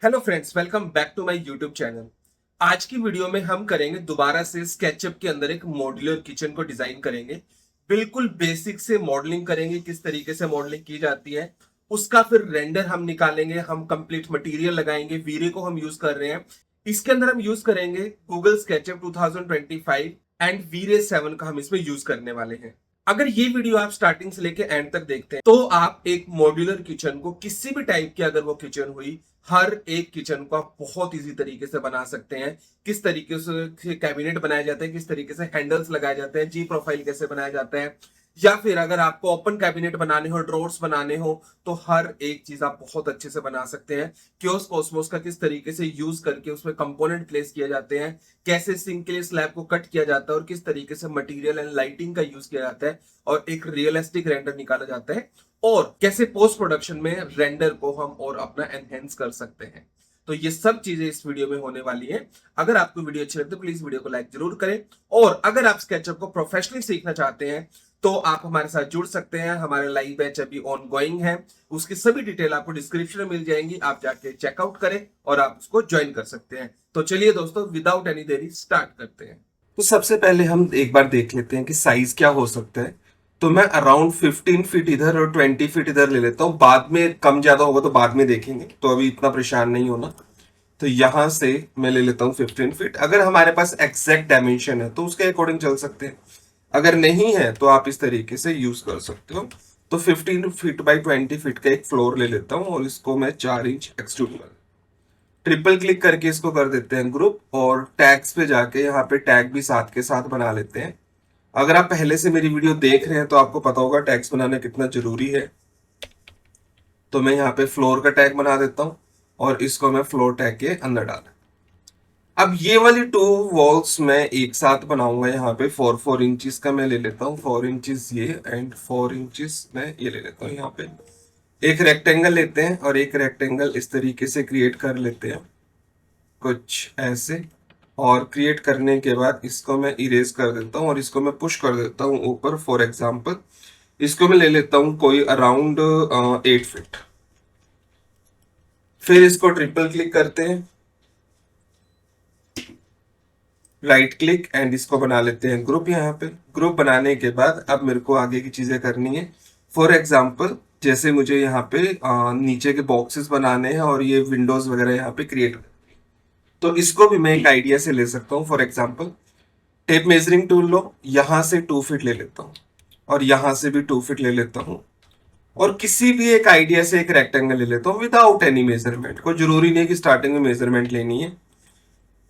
Hello friends, welcome back to my YouTube channel. आज की video में हम करेंगे दोबारा से स्केचअप के अंदर एक मॉड्यूलर किचन को डिजाइन करेंगे। बिल्कुल बेसिक से मॉडलिंग करेंगे, किस तरीके से मॉडलिंग की जाती है उसका फिर रेंडर हम निकालेंगे। हम कंप्लीट मटेरियल लगाएंगे, वीरे को हम यूज कर रहे हैं। इसके अंदर हम यूज करेंगे गूगल स्केचअप 2025 एंड वीरे 7 का हम इसमें यूज करने वाले हैं। अगर ये वीडियो आप स्टार्टिंग से लेके एंड तक देखते हैं तो आप एक मॉड्यूलर किचन को, किसी भी टाइप की अगर वो किचन हुई, हर एक किचन को आप बहुत इजी तरीके से बना सकते हैं। किस तरीके से कैबिनेट बनाए जाते हैं, किस तरीके से हैंडल्स लगाए जाते हैं, जी प्रोफाइल कैसे बनाया जाता है, या फिर अगर आपको ओपन कैबिनेट बनाने हो, ड्रॉर्स बनाने हो, तो हर एक चीज आप बहुत अच्छे से बना सकते हैं। क्योस कॉस्मोस का किस तरीके से यूज करके उसमें कंपोनेंट प्लेस किए जाते हैं, कैसे सिंक के लिए स्लैब को कट किया जाता है और किस तरीके से मटेरियल एंड लाइटिंग का यूज किया जाता है और एक रियलिस्टिक रेंडर निकाला जाता है, और कैसे पोस्ट प्रोडक्शन में रेंडर को हम और अपना एनहेंस कर सकते हैं। तो ये सब चीजें इस वीडियो में होने वाली हैं। अगर आपको वीडियो अच्छी लगती है तो प्लीज वीडियो को लाइक जरूर करें, और अगर आप स्केचअप को प्रोफेशनली सीखना चाहते हैं तो आप हमारे साथ जुड़ सकते हैं। हमारे लाइव बैच अभी ऑन गोइंग है, उसकी सभी डिटेल आपको डिस्क्रिप्शन में मिल जाएंगी। आप जाके चेकआउट करें और आप उसको ज्वाइन कर सकते हैं। तो चलिए दोस्तों, विदाउट एनी देरी स्टार्ट करते हैं। तो सबसे पहले हम एक बार देख लेते हैं कि साइज क्या हो सकता है। तो मैं अराउंड 15 फीट इधर और 20 फीट इधर ले लेता हूँ। बाद में कम ज्यादा होगा तो बाद में देखेंगे, तो अभी इतना परेशान नहीं होना। तो यहां से मैं ले लेता हूँ 15 फीट। अगर हमारे पास एग्जैक्ट डायमेंशन है तो उसके अकॉर्डिंग चल सकते हैं, अगर नहीं है तो आप इस तरीके से यूज कर सकते हो। तो 15 फीट बाई 20 फीट का एक फ्लोर ले लेता हूँ और इसको मैं 4 इंच एक्सट्रूड कर, ट्रिपल क्लिक करके इसको कर देते हैं ग्रुप, और टैग्स पे जाके यहाँ पे टैग भी साथ के साथ बना लेते हैं। अगर आप पहले से मेरी वीडियो देख रहे हैं तो आपको पता होगा टैग्स बनाना कितना जरूरी है। तो मैं यहाँ पे फ्लोर का टैग बना देता हूँ और इसको मैं फ्लोर टैग के अंदर डाल। अब ये वाली टू वॉल्स मैं एक साथ बनाऊंगा। यहाँ पे 4 इंचेस का मैं ले लेता हूँ, 4 इंचेस ये एंड 4 इंचेस मैं ये ले लेता हूँ। यहाँ पे एक रेक्टेंगल लेते हैं और एक रेक्टेंगल इस तरीके से क्रिएट कर लेते हैं, कुछ ऐसे। और क्रिएट करने के बाद इसको मैं इरेज कर देता हूँ और इसको मैं पुश कर देता हूँ ऊपर। फॉर एग्जाम्पल इसको मैं ले लेता हूँ कोई अराउंड 8 फीट। फिर इसको ट्रिपल क्लिक करते हैं, राइट क्लिक एंड इसको बना लेते हैं ग्रुप। यहाँ पे ग्रुप बनाने के बाद अब मेरे को आगे की चीजें करनी है। फॉर एग्जाम्पल जैसे मुझे यहाँ पे नीचे के बॉक्सेस बनाने हैं और ये विंडोज वगैरह यहाँ पे क्रिएट, तो इसको भी मैं एक आइडिया से ले सकता हूँ। For example tape measuring tool लो, यहां से 2 फीट ले लेता हूँ और यहां से भी 2 फीट ले लेता हूँ, और किसी भी एक आइडिया से एक रेक्टेंगल ले लेता हूँ विदाउट एनी मेजरमेंट। कोई जरूरी नहीं कि स्टार्टिंग में मेजरमेंट लेनी है।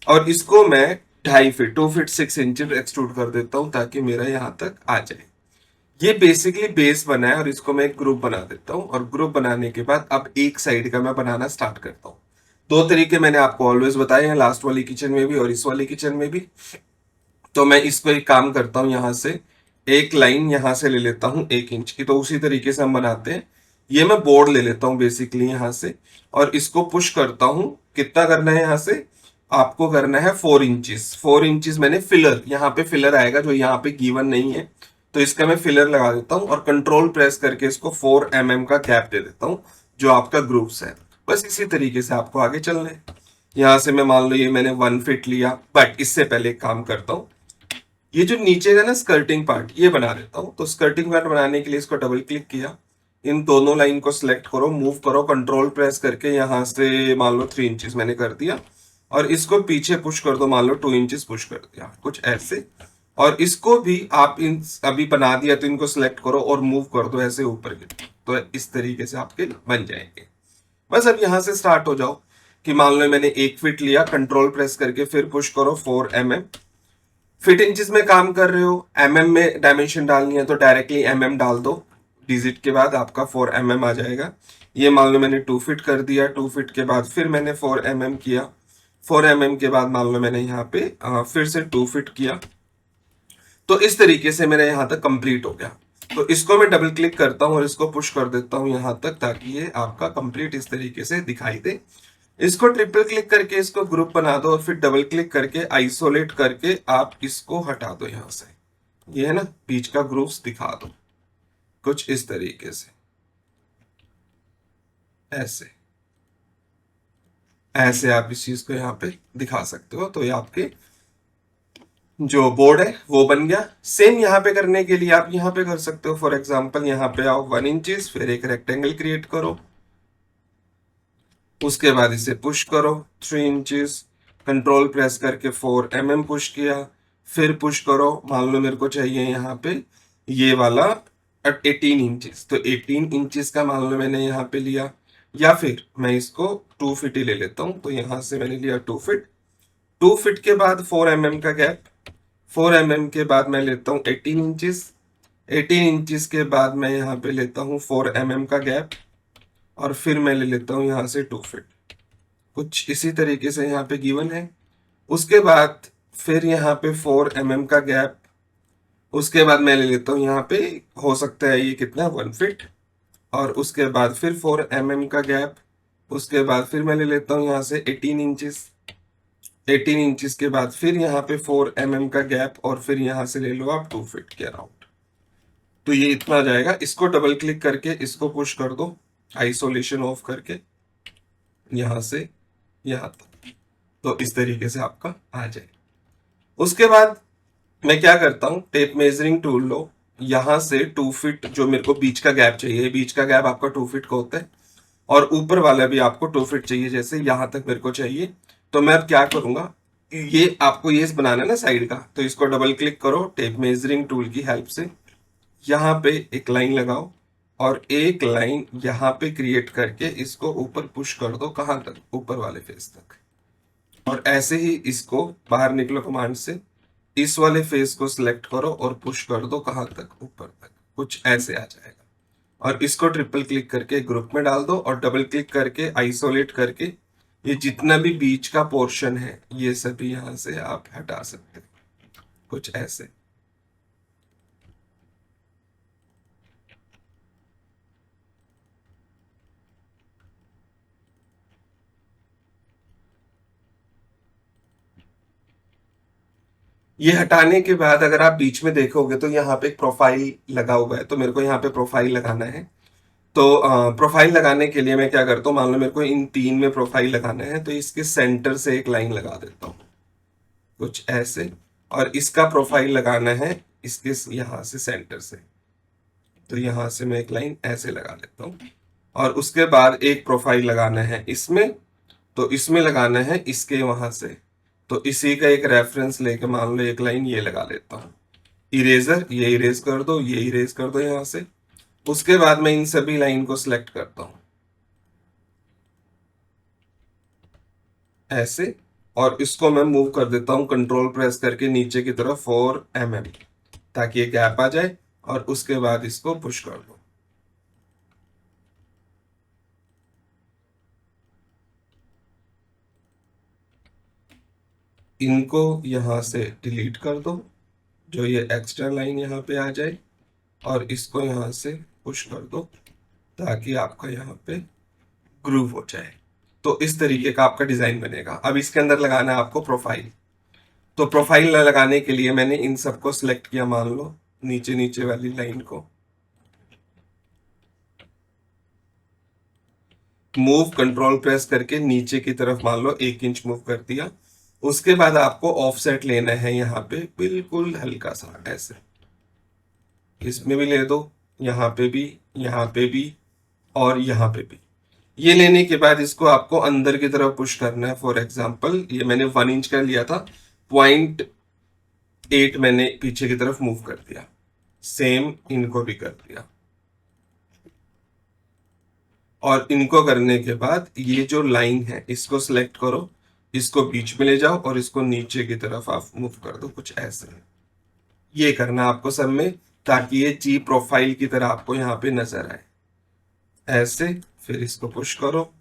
और इसको मैं 2.5 फीट 2 फीट 6 इंच एक्सट्रूड कर देता हूँ ताकि मेरा यहाँ तक आ जाए। ये बेसिकली बेस बना है और इसको मैं एक ग्रुप बना देता हूँ। और ग्रुप बनाने के बाद अब एक साइड का मैं बनाना स्टार्ट करता हूँ। दो तरीके मैंने आपको ऑलवेज बताए हैं, लास्ट वाली किचन में भी और इस वाली किचन में भी। तो मैं इसको एक काम करता हूँ, यहाँ से एक लाइन यहाँ से ले लेता हूँ 1 इंच की, तो उसी तरीके से हम बनाते हैं। ये मैं बोर्ड ले लेता हूँ बेसिकली यहाँ से, और इसको पुश करता हूँ। कितना करना है यहाँ से, आपको करना है 4 इंचेस। 4 इंचेस मैंने फिलर, यहाँ पे फिलर आएगा जो यहाँ पे गिवन नहीं है, तो इसका मैं फिलर लगा देता हूँ और कंट्रोल प्रेस करके इसको 4 mm का गैप दे देता हूँ जो आपका ग्रुप्स है। बस इसी तरीके से आपको आगे चलना है। यहाँ से मैं मान लो ये मैंने 1 फीट लिया, बट इससे पहले एक काम करता हूँ, ये जो नीचे का ना स्कर्टिंग पार्ट ये बना देता हूँ। तो स्कर्टिंग पार्ट बनाने के लिए इसको डबल क्लिक किया, इन दोनों लाइन को सिलेक्ट करो, मूव करो, कंट्रोल प्रेस करके यहाँ से मान लो 3 इंचेस मैंने कर दिया, और इसको पीछे पुश कर दो, मान लो 2 इंचेस पुश कर दिया, कुछ ऐसे। और इसको भी आप इन अभी बना दिया तो इनको सिलेक्ट करो और मूव कर दो ऐसे ऊपर के, तो इस तरीके से आपके बन जाएंगे। बस अब यहाँ से स्टार्ट हो जाओ कि मान लो मैंने 1 फीट लिया, कंट्रोल प्रेस करके फिर पुश करो 4 mm। फीट इंचेस में काम कर रहे हो, एमएम में डायमेंशन डालनी है तो डायरेक्टली एमएम डाल दो, डिजिट के बाद आपका 4 mm आ जाएगा। ये मान लो मैंने 2 फीट कर दिया, 2 फीट के बाद फिर मैंने 4 mm किया, 4 mm के बाद मान लो मैंने यहाँ पे फिर से 2 फीट किया। तो इस तरीके से मेरा यहाँ तक कंप्लीट हो गया। तो इसको मैं डबल क्लिक करता हूँ और इसको पुश कर देता हूँ यहाँ तक, ताकि ये आपका कंप्लीट इस तरीके से दिखाई दे। इसको ट्रिपल क्लिक करके इसको ग्रुप बना दो और फिर डबल क्लिक करके आइसोलेट करके आप इसको हटा दो यहां से। ये है ना, बीच का ग्रुप्स दिखा दो कुछ इस तरीके से, ऐसे। ऐसे आप इस चीज को यहाँ पे दिखा सकते हो। तो ये आपके जो बोर्ड है वो बन गया। सेम यहाँ पे करने के लिए आप यहाँ पे कर सकते हो। फॉर एग्जाम्पल यहाँ पे आओ 1 इंचेस, फिर एक रेक्टेंगल क्रिएट करो, उसके बाद इसे पुश करो 3 इंचेस, कंट्रोल प्रेस करके 4 mm पुश किया, फिर पुश करो। मान लो मेरे को चाहिए यहाँ पे ये वाला 18 इंचेस, तो 18 इंचेस का मान लो मैंने यहाँ पे लिया, या फिर मैं इसको 2 फीट ही ले लेता हूँ। तो यहाँ से मैंने लिया 2 फीट, 2 फीट के बाद 4 mm का गैप, 4 mm के बाद मैं लेता हूँ 18 इंचेस, 18 इंचेस के बाद मैं यहाँ पे लेता हूँ 4 mm का गैप, और फिर मैं ले लेता हूँ यहाँ से 2 फीट। कुछ इसी तरीके से यहाँ पे गिवन है। उसके बाद फिर यहाँ पे 4 mm का गैप, उसके बाद मैं ले लेता हूँ यहाँ पे, हो सकता है ये कितना 1 फीट, और उसके बाद फिर 4 mm का गैप, उसके बाद फिर मैं ले लेता हूँ यहाँ से 18 इंचेस, 18 इंचेस के बाद फिर यहाँ पे 4 mm का गैप, और फिर यहाँ से ले लो आप 2 फीट के अराउंड। तो ये इतना आ जाएगा। इसको डबल क्लिक करके इसको पुश कर दो, आइसोलेशन ऑफ करके यहाँ से यहाँ तक। तो इस तरीके से आपका आ जाए। उसके बाद मैं क्या करता हूँ, टेप मेजरिंग टूल लो, यहाँ से 2 फीट जो मेरे को बीच का गैप चाहिए, बीच का गैप आपका 2 फीट का होता है, और ऊपर वाला भी आपको 2 फीट चाहिए, जैसे यहाँ तक मेरे को चाहिए। तो मैं अब क्या करूंगा, ये आपको ये बनाना है ना साइड का, तो इसको डबल क्लिक करो टेप मेजरिंग टूल की हेल्प से, यहाँ पे एक लाइन लगाओ, और एक लाइन यहाँ पे क्रिएट करके इसको ऊपर पुश कर दो, कहाँ तक, ऊपर वाले फेस तक। और ऐसे ही इसको बाहर निकलो कमांड से, इस वाले फेस को सिलेक्ट करो और पुश कर दो, कहाँ तक, ऊपर तक। कुछ ऐसे आ जाएगा। और इसको ट्रिपल क्लिक करके ग्रुप में डाल दो, और डबल क्लिक करके आइसोलेट करके ये जितना भी बीच का पोर्शन है ये सभी यहां से आप हटा सकते हैं। कुछ ऐसे। ये हटाने के बाद अगर आप बीच में देखोगे तो यहाँ पे एक प्रोफाइल लगा हुआ है, तो मेरे को यहाँ पे प्रोफाइल लगाना है। तो प्रोफाइल लगाने के लिए मैं क्या करता हूँ, मान लो मेरे को इन 3 में प्रोफाइल लगाना है, तो इसके सेंटर से एक लाइन लगा देता हूँ, कुछ ऐसे। और इसका प्रोफाइल लगाना है इसके यहाँ से सेंटर से, तो यहाँ से मैं एक लाइन ऐसे लगा लेता हूँ। और उसके बाद एक प्रोफाइल लगाना है इसमें, तो इसमें लगाना है इसके वहां से, तो इसी का एक रेफरेंस लेके मान लो एक लाइन ये लगा लेता हूँ। इरेजर, ये इरेज कर दो, ये इरेज कर दो यहाँ से। उसके बाद मैं इन सभी लाइन को सिलेक्ट करता हूँ ऐसे, और इसको मैं मूव कर देता हूँ कंट्रोल प्रेस करके नीचे की तरफ 4 mm, ताकि ये गैप आ जाए। और उसके बाद इसको पुश कर दो। इनको यहां से डिलीट कर दो, जो ये एक्स्ट्रा लाइन यहाँ पे आ जाए, और इसको यहाँ से पुश कर दो, ताकि आपका यहाँ पे ग्रूव हो जाए। तो इस तरीके का आपका डिजाइन बनेगा। अब इसके अंदर लगाना है आपको प्रोफाइल। तो प्रोफाइल लगाने के लिए मैंने इन सबको सिलेक्ट किया, मान लो नीचे नीचे वाली लाइन को मूव कंट्रोल प्रेस करके नीचे की तरफ मान लो 1 इंच मूव कर दिया। उसके बाद आपको ऑफसेट लेना है यहाँ पे बिल्कुल हल्का सा ऐसे, इसमें भी ले दो, यहाँ पे भी, यहाँ पे भी, और यहाँ पे भी। ये लेने के बाद इसको आपको अंदर की तरफ पुश करना है। फॉर एग्जांपल ये मैंने 1 इंच का लिया था, 0.8 मैंने पीछे की तरफ मूव कर दिया। सेम इनको भी कर दिया। और इनको करने के बाद ये जो लाइन है इसको सिलेक्ट करो, इसको बीच में ले जाओ, और इसको नीचे की तरफ आप मूव कर दो, कुछ ऐसे। ये करना आपको सब में, ताकि ये जी प्रोफाइल की तरह आपको यहाँ पे नजर आए ऐसे। फिर इसको पुश करो।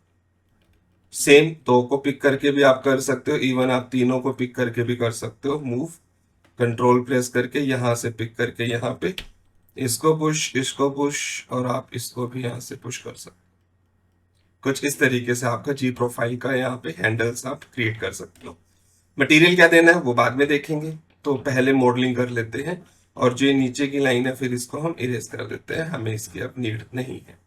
सेम 2 को पिक करके भी आप कर सकते हो, इवन आप तीनों को पिक करके भी कर सकते हो। मूव कंट्रोल प्रेस करके यहां से पिक करके यहाँ पे इसको पुश, इसको पुश, और आप इसको भी यहां से पुश कर सकते हो। कुछ इस तरीके से आपका जी प्रोफाइल का यहाँ पे हैंडल्स आप क्रिएट कर सकते हो। मटेरियल क्या देना है वो बाद में देखेंगे, तो पहले मॉडलिंग कर लेते हैं। और जो नीचे की लाइन है फिर इसको हम इरेज कर देते हैं, हमें इसकी अब नीड नहीं है।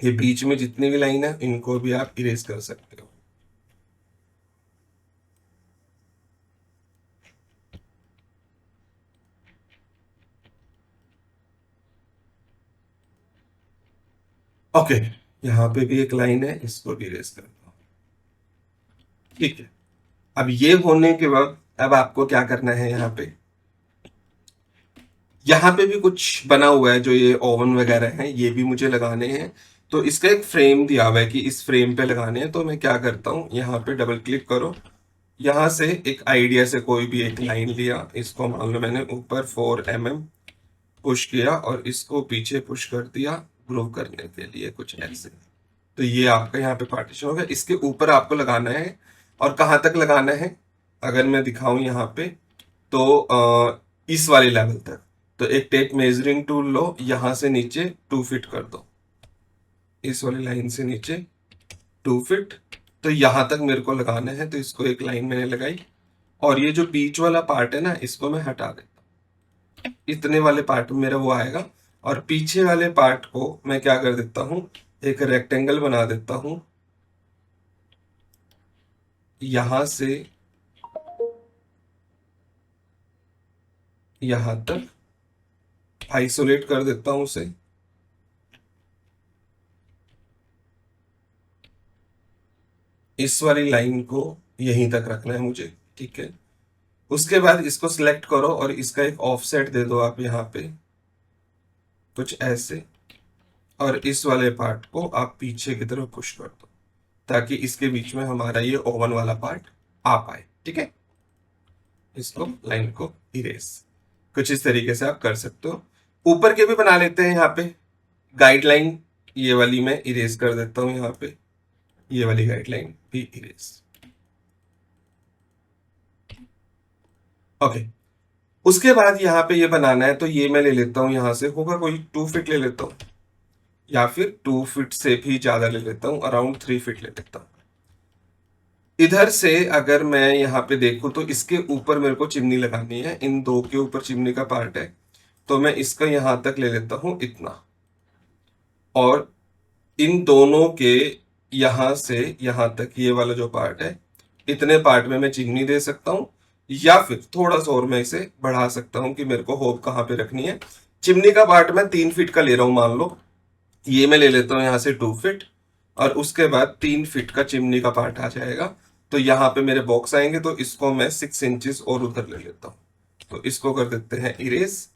ये बीच में जितनी भी लाइन है इनको भी आप इरेज कर सकते हो। ओके, यहाँ पे भी एक लाइन है, इसको भी इरेज करता हूँ। ठीक है, अब ये होने के बाद अब आपको क्या करना है, यहाँ पे भी कुछ बना हुआ है, जो ये ओवन वगैरह है ये भी मुझे लगाने हैं। तो इसका एक फ्रेम दिया हुआ है कि इस फ्रेम पे लगाने हैं। तो मैं क्या करता हूँ, यहाँ पे डबल क्लिक करो, यहाँ से एक आइडिया से कोई भी एक लाइन लिया, इसको मान लो मैंने ऊपर 4 mm पुश किया और इसको पीछे पुश कर दिया ग्रो करने के लिए, कुछ ऐसे। तो ये आपका यहाँ पे पार्टीशन हो गया। इसके ऊपर आपको लगाना है, और कहाँ तक लगाना है अगर मैं दिखाऊं यहाँ पे, तो इस वाले लेवल तक। तो एक टेप मेजरिंग टूल लो, यहां से नीचे 2 फीट कर दो, इस वाली लाइन से नीचे 2 फीट। तो यहां तक मेरे को लगाना है, तो इसको एक लाइन मैंने लगाई, और ये जो बीच वाला पार्ट है ना, इसको मैं हटा देता हूँ। इतने वाले पार्ट में मेरा वो आएगा, और पीछे वाले पार्ट को मैं क्या कर देता हूँ, एक रेक्टेंगल बना देता हूँ, यहां से यहां तक आइसोलेट कर देता हूं उसे। इस वाली लाइन को यहीं तक रखना है मुझे, ठीक है। उसके बाद इसको सिलेक्ट करो और इसका एक ऑफसेट दे दो आप यहाँ पे, कुछ ऐसे, और इस वाले पार्ट को आप पीछे की तरफ पुश कर दो, ताकि इसके बीच में हमारा ये ओवन वाला पार्ट आ पाए, ठीक है। इसको लाइन को इरेज कुछ इस तरीके से आप कर सकते हो। ऊपर के भी बना लेते हैं, यहाँ पे गाइडलाइन ये वाली मैं इरेज कर देता हूँ, यहाँ पे ये वाली गाइडलाइन भी इरेज। ओके, उसके बाद यहाँ पे ये बनाना है, तो ये मैं ले लेता हूँ, यहाँ से होगा कोई 2 फीट ले लेता हूँ, या फिर 2 फीट से भी ज्यादा ले लेता हूँ, अराउंड 3 फीट ले लेता हूँ। इधर से अगर मैं यहाँ पे देखूं, तो इसके ऊपर मेरे को चिमनी लगानी है, इन दो के ऊपर चिमनी का पार्ट है, तो मैं इसका यहां तक ले लेता हूं इतना, और इन दोनों के यहां से यहां तक ये वाला जो पार्ट है, इतने पार्ट में मैं चिमनी दे सकता हूं, या फिर थोड़ा सा और मैं इसे बढ़ा सकता हूं कि मेरे को होप कहाँ पे रखनी है। चिमनी का पार्ट मैं 3 फीट का ले रहा हूं, मान लो ये मैं ले लेता हूँ यहाँ से 2 फीट, और उसके बाद 3 फीट का चिमनी का पार्ट आ जाएगा। तो यहाँ पे मेरे बॉक्स आएंगे, तो इसको मैं 6 इंचेस और उधर ले लेता हूँ, तो इसको कर देते हैं इरेज।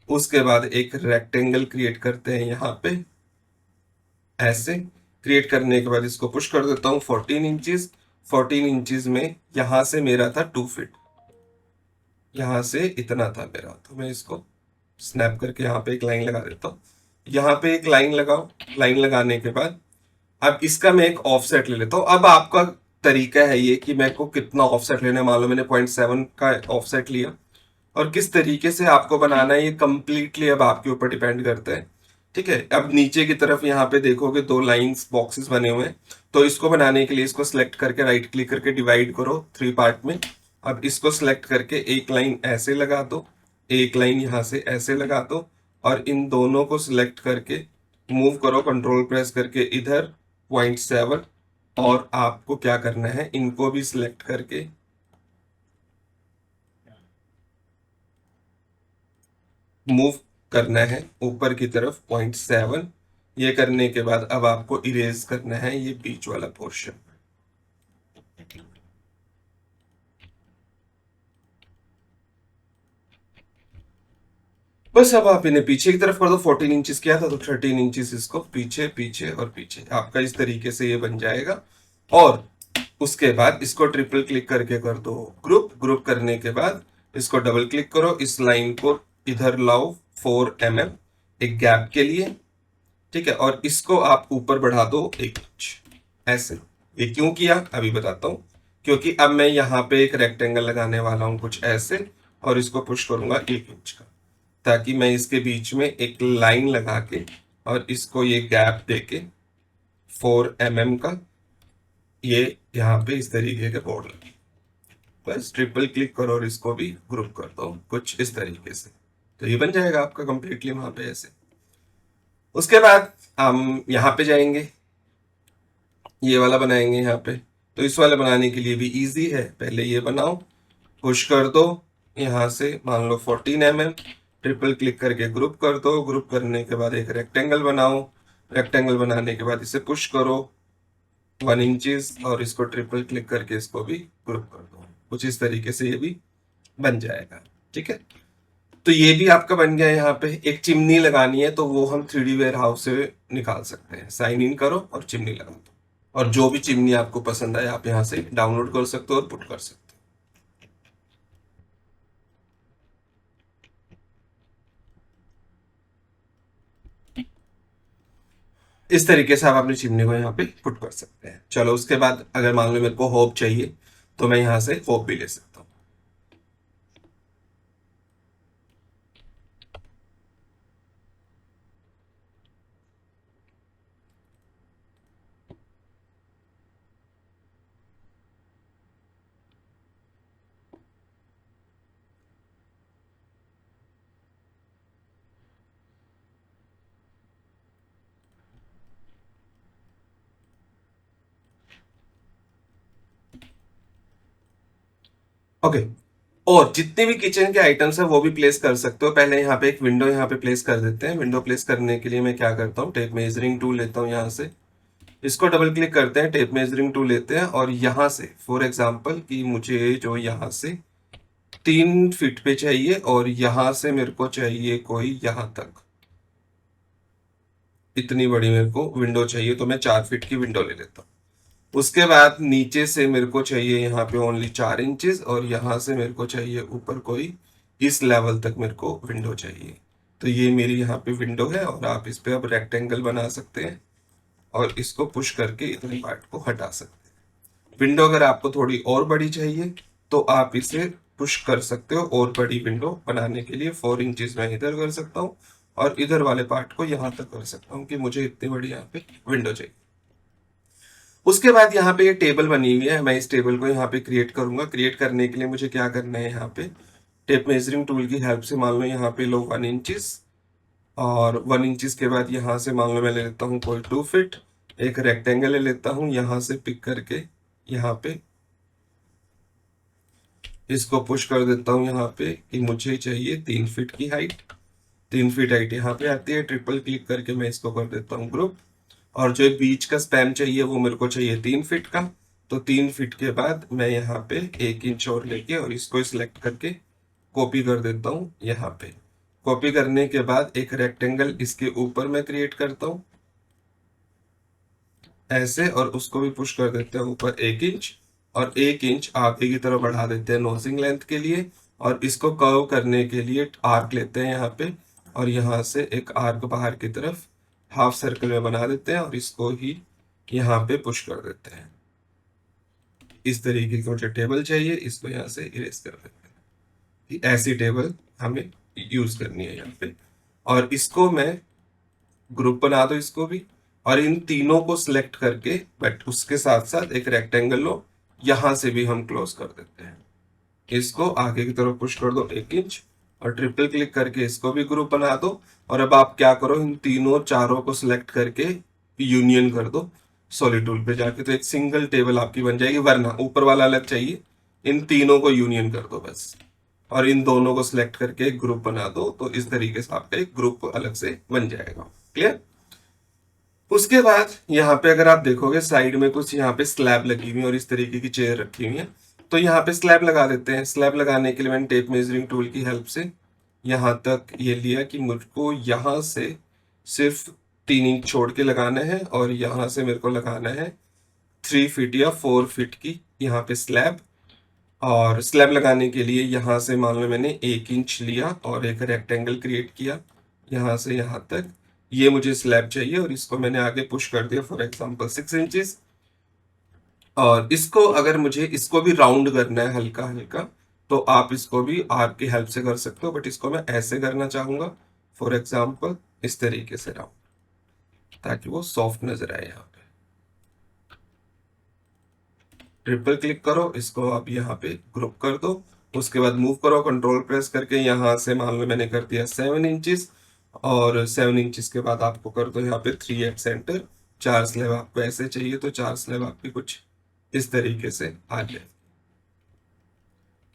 उसके बाद एक रेक्टेंगल क्रिएट करते हैं यहाँ पे, ऐसे क्रिएट करने के बाद इसको पुश कर देता हूँ 14 इंचेस। 14 इंचेस में यहां से मेरा था 2 फीट, यहां से इतना था मेरा, तो मैं इसको स्नैप करके यहाँ पे एक लाइन लगा देता हूँ। यहाँ पे एक लाइन लगाओ, लाइन लगाने के बाद अब इसका मैं एक ऑफसेट ले लेता हूँ। अब आपका तरीका है ये कि मेरे को कितना ऑफसेट लेना है, मान लो मैंने 0.7 का ऑफसेट लिया, और किस तरीके से आपको बनाना है ये कंप्लीटली अब आपके ऊपर डिपेंड करता है, ठीक है। अब नीचे की तरफ यहाँ पे देखोगे 2 लाइंस बॉक्सेस बने हुए हैं, तो इसको बनाने के लिए इसको सिलेक्ट करके राइट क्लिक करके डिवाइड करो 3 पार्ट में। अब इसको सिलेक्ट करके एक लाइन ऐसे लगा दो, एक लाइन यहाँ से ऐसे लगा दो, और इन दोनों को सिलेक्ट करके मूव करो कंट्रोल प्रेस करके इधर 0.7, और आपको क्या करना है, इनको भी सिलेक्ट करके मूव करना है ऊपर की तरफ 0.7। ये करने के बाद अब आपको इरेज करना है ये बीच वाला पोर्शन। बस अब आप इन्हें पीछे की तरफ कर दो, 14 इंचेस किया था तो 13 इंचेस इसको पीछे पीछे और पीछे, आपका इस तरीके से ये बन जाएगा। और उसके बाद इसको ट्रिपल क्लिक करके कर दो ग्रुप। ग्रुप करने के बाद इसको डबल क्लिक करो, इस लाइन को इधर लाओ 4 mm एक गैप के लिए, ठीक है, और इसको आप ऊपर बढ़ा दो 1 इंच, ऐसे। ये क्यों किया अभी बताता हूं, क्योंकि अब मैं यहाँ पे एक रेक्टेंगल लगाने वाला हूं कुछ ऐसे, और इसको पुश करूंगा 1 इंच का, ताकि मैं इसके बीच में एक लाइन लगा के और इसको ये गैप देके 4 mm का ये यहाँ पे इस तरीके के बोर्ड लगे। बस ट्रिपल क्लिक करो और इसको भी ग्रुप कर दो कुछ इस तरीके से, तो ये बन जाएगा आपका कंप्लीटली वहां पे ऐसे। उसके बाद हम यहाँ पे जाएंगे, ये वाला बनाएंगे यहाँ पे। तो इस वाले बनाने के लिए भी इजी है, पहले ये बनाओ, पुश कर दो यहाँ से, मान लो 14 mm, ट्रिपल क्लिक करके ग्रुप कर दो, ग्रुप करने के बाद एक रेक्टेंगल बनाओ, रेक्टेंगल बनाने के बाद इसे पुश करो 1 इंच और इसको ट्रिपल क्लिक करके इसको भी ग्रुप कर दो। कुछ इस तरीके से ये भी बन जाएगा। ठीक है, तो ये भी आपका बन गया। यहाँ पे एक चिमनी लगानी है तो वो हम 3D वेयर हाउस से निकाल सकते हैं। साइन इन करो और चिमनी लगा दो, और जो भी चिमनी आपको पसंद आए आप यहाँ से डाउनलोड कर सकते हो और पुट कर सकते हो। इस तरीके से आप अपनी चिमनी को यहाँ पे पुट कर सकते हैं। चलो उसके बाद अगर मान लो मेरे को होप चाहिए तो मैं यहाँ से होप भी ले सकता हूँ। ओके, और जितने भी किचन के आइटम्स है वो भी प्लेस कर सकते हो। पहले यहाँ पे एक विंडो यहाँ पे प्लेस कर देते हैं। विंडो प्लेस करने के लिए मैं क्या करता हूँ, टेप मेजरिंग टूल लेता हूँ, यहाँ से इसको डबल क्लिक करते हैं, टेप मेजरिंग टूल लेते हैं और यहाँ से फॉर एग्जांपल कि मुझे जो यहाँ से 3 फीट पे चाहिए और यहाँ से मेरे को चाहिए कोई यहाँ तक, इतनी बड़ी मेरे को विंडो चाहिए, तो मैं 4 फीट की विंडो ले लेता हूँ। उसके बाद नीचे से मेरे को चाहिए यहाँ पे ओनली 4 इंचेस और यहाँ से मेरे को चाहिए ऊपर कोई इस लेवल तक मेरे को विंडो चाहिए। तो ये मेरी यहाँ पे विंडो है और आप इस पे अब रेक्टेंगल बना सकते हैं और इसको पुश करके इतने पार्ट को हटा सकते हैं। विंडो अगर आपको थोड़ी और बड़ी चाहिए तो आप इसे पुश कर सकते हो और बड़ी विंडो बनाने के लिए 4 इंचेस मैं इधर कर सकता हूँ और इधर वाले पार्ट को यहाँ तक कर सकता हूँ कि मुझे इतनी बड़ी यहाँ पे विंडो चाहिए। उसके बाद यहाँ पे ये टेबल बनी हुई है, मैं इस टेबल को यहाँ पे क्रिएट करूंगा। क्रिएट करने के लिए मुझे क्या करना है, यहाँ पे टेप मेजरिंग टूल की हेल्प से मान लो यहाँ पे लो 1 इंचेस और 1 इंचेस के बाद यहाँ से मान लो मैं ले लेता हूँ कोई 2 फीट, एक रेक्टेंगल ले लेता हूँ, यहाँ से पिक करके यहाँ पे इसको पुश कर देता हूँ यहाँ पे कि मुझे चाहिए 3 फीट की हाइट। 3 फीट हाइट यहाँ पे आती है, ट्रिपल क्लिक करके मैं इसको कर देता हूँ ग्रुप। और जो बीच का स्पैन चाहिए वो मेरे को चाहिए 3 फीट का। तो 3 फीट के बाद मैं यहाँ पे 1 इंच और लेके और इसको सिलेक्ट करके कॉपी कर देता हूँ यहाँ पे। कॉपी करने के बाद एक रेक्टेंगल इसके ऊपर मैं क्रिएट करता हूँ ऐसे, और उसको भी पुश कर देते हैं ऊपर 1 इंच और 1 इंच आगे की तरफ बढ़ा देते हैं नोजिंग लेंथ के लिए। और इसको कर्व करने के लिए आर्क लेते हैं यहाँ पे और यहाँ से एक आर्क बाहर की तरफ हाफ सर्कल में बना देते हैं और इसको ही यहाँ पे पुश कर देते हैं। इस तरीके की मुझे टेबल चाहिए, इसको यहाँ से इरेज कर देते हैं। ऐसी टेबल हमें यूज करनी है यहाँ पे, और इसको मैं ग्रुप बना दो इसको भी, और इन तीनों को सिलेक्ट करके बट उसके साथ साथ एक रेक्टेंगल लो, यहां से भी हम क्लोज कर देते हैं। इसको आगे की तरफ पुश कर दो 1 इंच और ट्रिपल क्लिक करके इसको भी ग्रुप बना दो। और अब आप क्या करो, इन तीनों चारों को सिलेक्ट करके यूनियन कर दो सॉलिड टूल पे जाके, तो एक सिंगल टेबल आपकी बन जाएगी। वरना ऊपर वाला अलग चाहिए, इन तीनों को यूनियन कर दो बस, और इन दोनों को सिलेक्ट करके एक ग्रुप बना दो। तो इस तरीके से आपका एक ग्रुप अलग से बन जाएगा। क्लियर? उसके बाद यहाँ पे अगर आप देखोगे साइड में कुछ यहाँ पे स्लैब लगी हुई है और इस तरीके की चेयर रखी हुई है, तो यहाँ पे स्लैब लगा देते हैं। स्लैब लगाने के लिए मैंने टेप मेजरिंग टूल की हेल्प से यहाँ तक ये लिया कि मुझको यहाँ से सिर्फ 3 इंच छोड़ के लगाना है और यहाँ से मेरे को लगाना है 3 फीट या 4 फीट की यहाँ पे स्लैब। और स्लैब लगाने के लिए यहाँ से मान लो मैंने 1 इंच लिया और एक रेक्टेंगल क्रिएट किया यहाँ से यहाँ तक, ये मुझे स्लैब चाहिए और इसको मैंने आगे पुश कर दिया फॉर एग्जांपल 6 इंचेस। और इसको अगर मुझे इसको भी राउंड करना है हल्का हल्का, तो आप इसको भी आर्क की हेल्प से कर सकते हो, बट इसको मैं ऐसे करना चाहूंगा फॉर एग्जांपल इस तरीके से राउंड, ताकि वो सॉफ्ट नजर आए। यहाँ पे ट्रिपल क्लिक करो, इसको आप यहाँ पे ग्रुप कर दो। उसके बाद मूव करो कंट्रोल प्रेस करके, यहाँ से मान लो मैंने कर दिया 7 इंचेस और 7 इंच के बाद आपको कर दो यहाँ पे 3 एट सेंटर। 4 स्लैब आपको ऐसे चाहिए तो 4 स्लैब आपकी कुछ इस तरीके से आ जाए।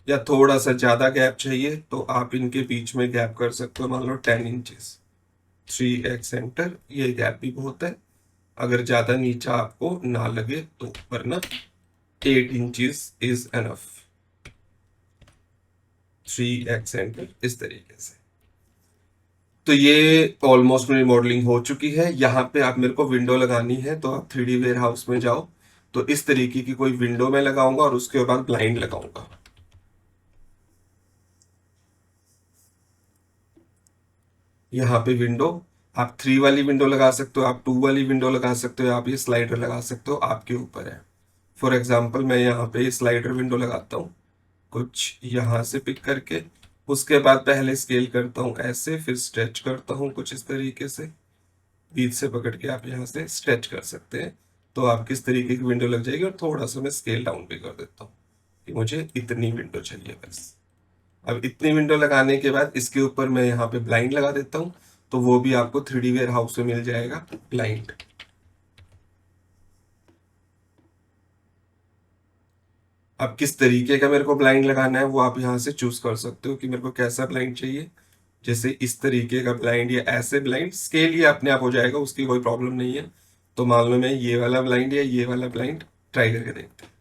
या थोड़ा सा ज्यादा गैप चाहिए तो आप इनके बीच में गैप कर सकते हो, मान लो 10 इंचेस। 3 एट सेंटर, ये गैप भी बहुत है। अगर ज्यादा नीचा आपको ना लगे तो, वरना 8 inches is enough. 3 at centre इस तरीके से। तो ये ऑलमोस्ट मेरी मॉडलिंग हो चुकी है। यहाँ पे आप मेरे को विंडो लगानी है तो आप 3D वेयर हाउस में जाओ, तो इस तरीके की कोई विंडो में लगाऊंगा और उसके बाद ब्लाइंड लगाऊंगा। यहाँ पे विंडो, आप 3 वाली विंडो लगा सकते हो, आप 2 वाली विंडो लगा सकते हो, आप ये स्लाइडर लगा सकते हो, आपके ऊपर है। फॉर एग्जाम्पल मैं यहाँ पे स्लाइडर विंडो लगाता हूँ, कुछ यहाँ से पिक करके। उसके बाद पहले स्केल करता हूँ ऐसे, फिर स्ट्रेच करता हूँ कुछ इस तरीके से। बीच से पकड़ के आप यहाँ से स्ट्रेच कर सकते हैं, तो आप किस तरीके की विंडो लग जाएगी। और थोड़ा सा मैं स्केल डाउन भी कर देता हूँ कि मुझे इतनी विंडो चाहिए बस। अब इतनी विंडो लगाने के बाद इसके ऊपर मैं यहाँ पे ब्लाइंड लगा देता हूँ, तो वो भी आपको 3D वेयर हाउस में मिल जाएगा ब्लाइंड। अब किस तरीके का मेरे को ब्लाइंड लगाना है वो आप यहाँ से चूज कर सकते हो कि मेरे को कैसा ब्लाइंड चाहिए। जैसे इस तरीके का ब्लाइंड या ऐसे ब्लाइंड, स्केल ये अपने आप हो जाएगा, उसकी कोई प्रॉब्लम नहीं है। तो मान लो मैं ये वाला ब्लाइंड या ये वाला ब्लाइंड ट्राई करके देखते हैं।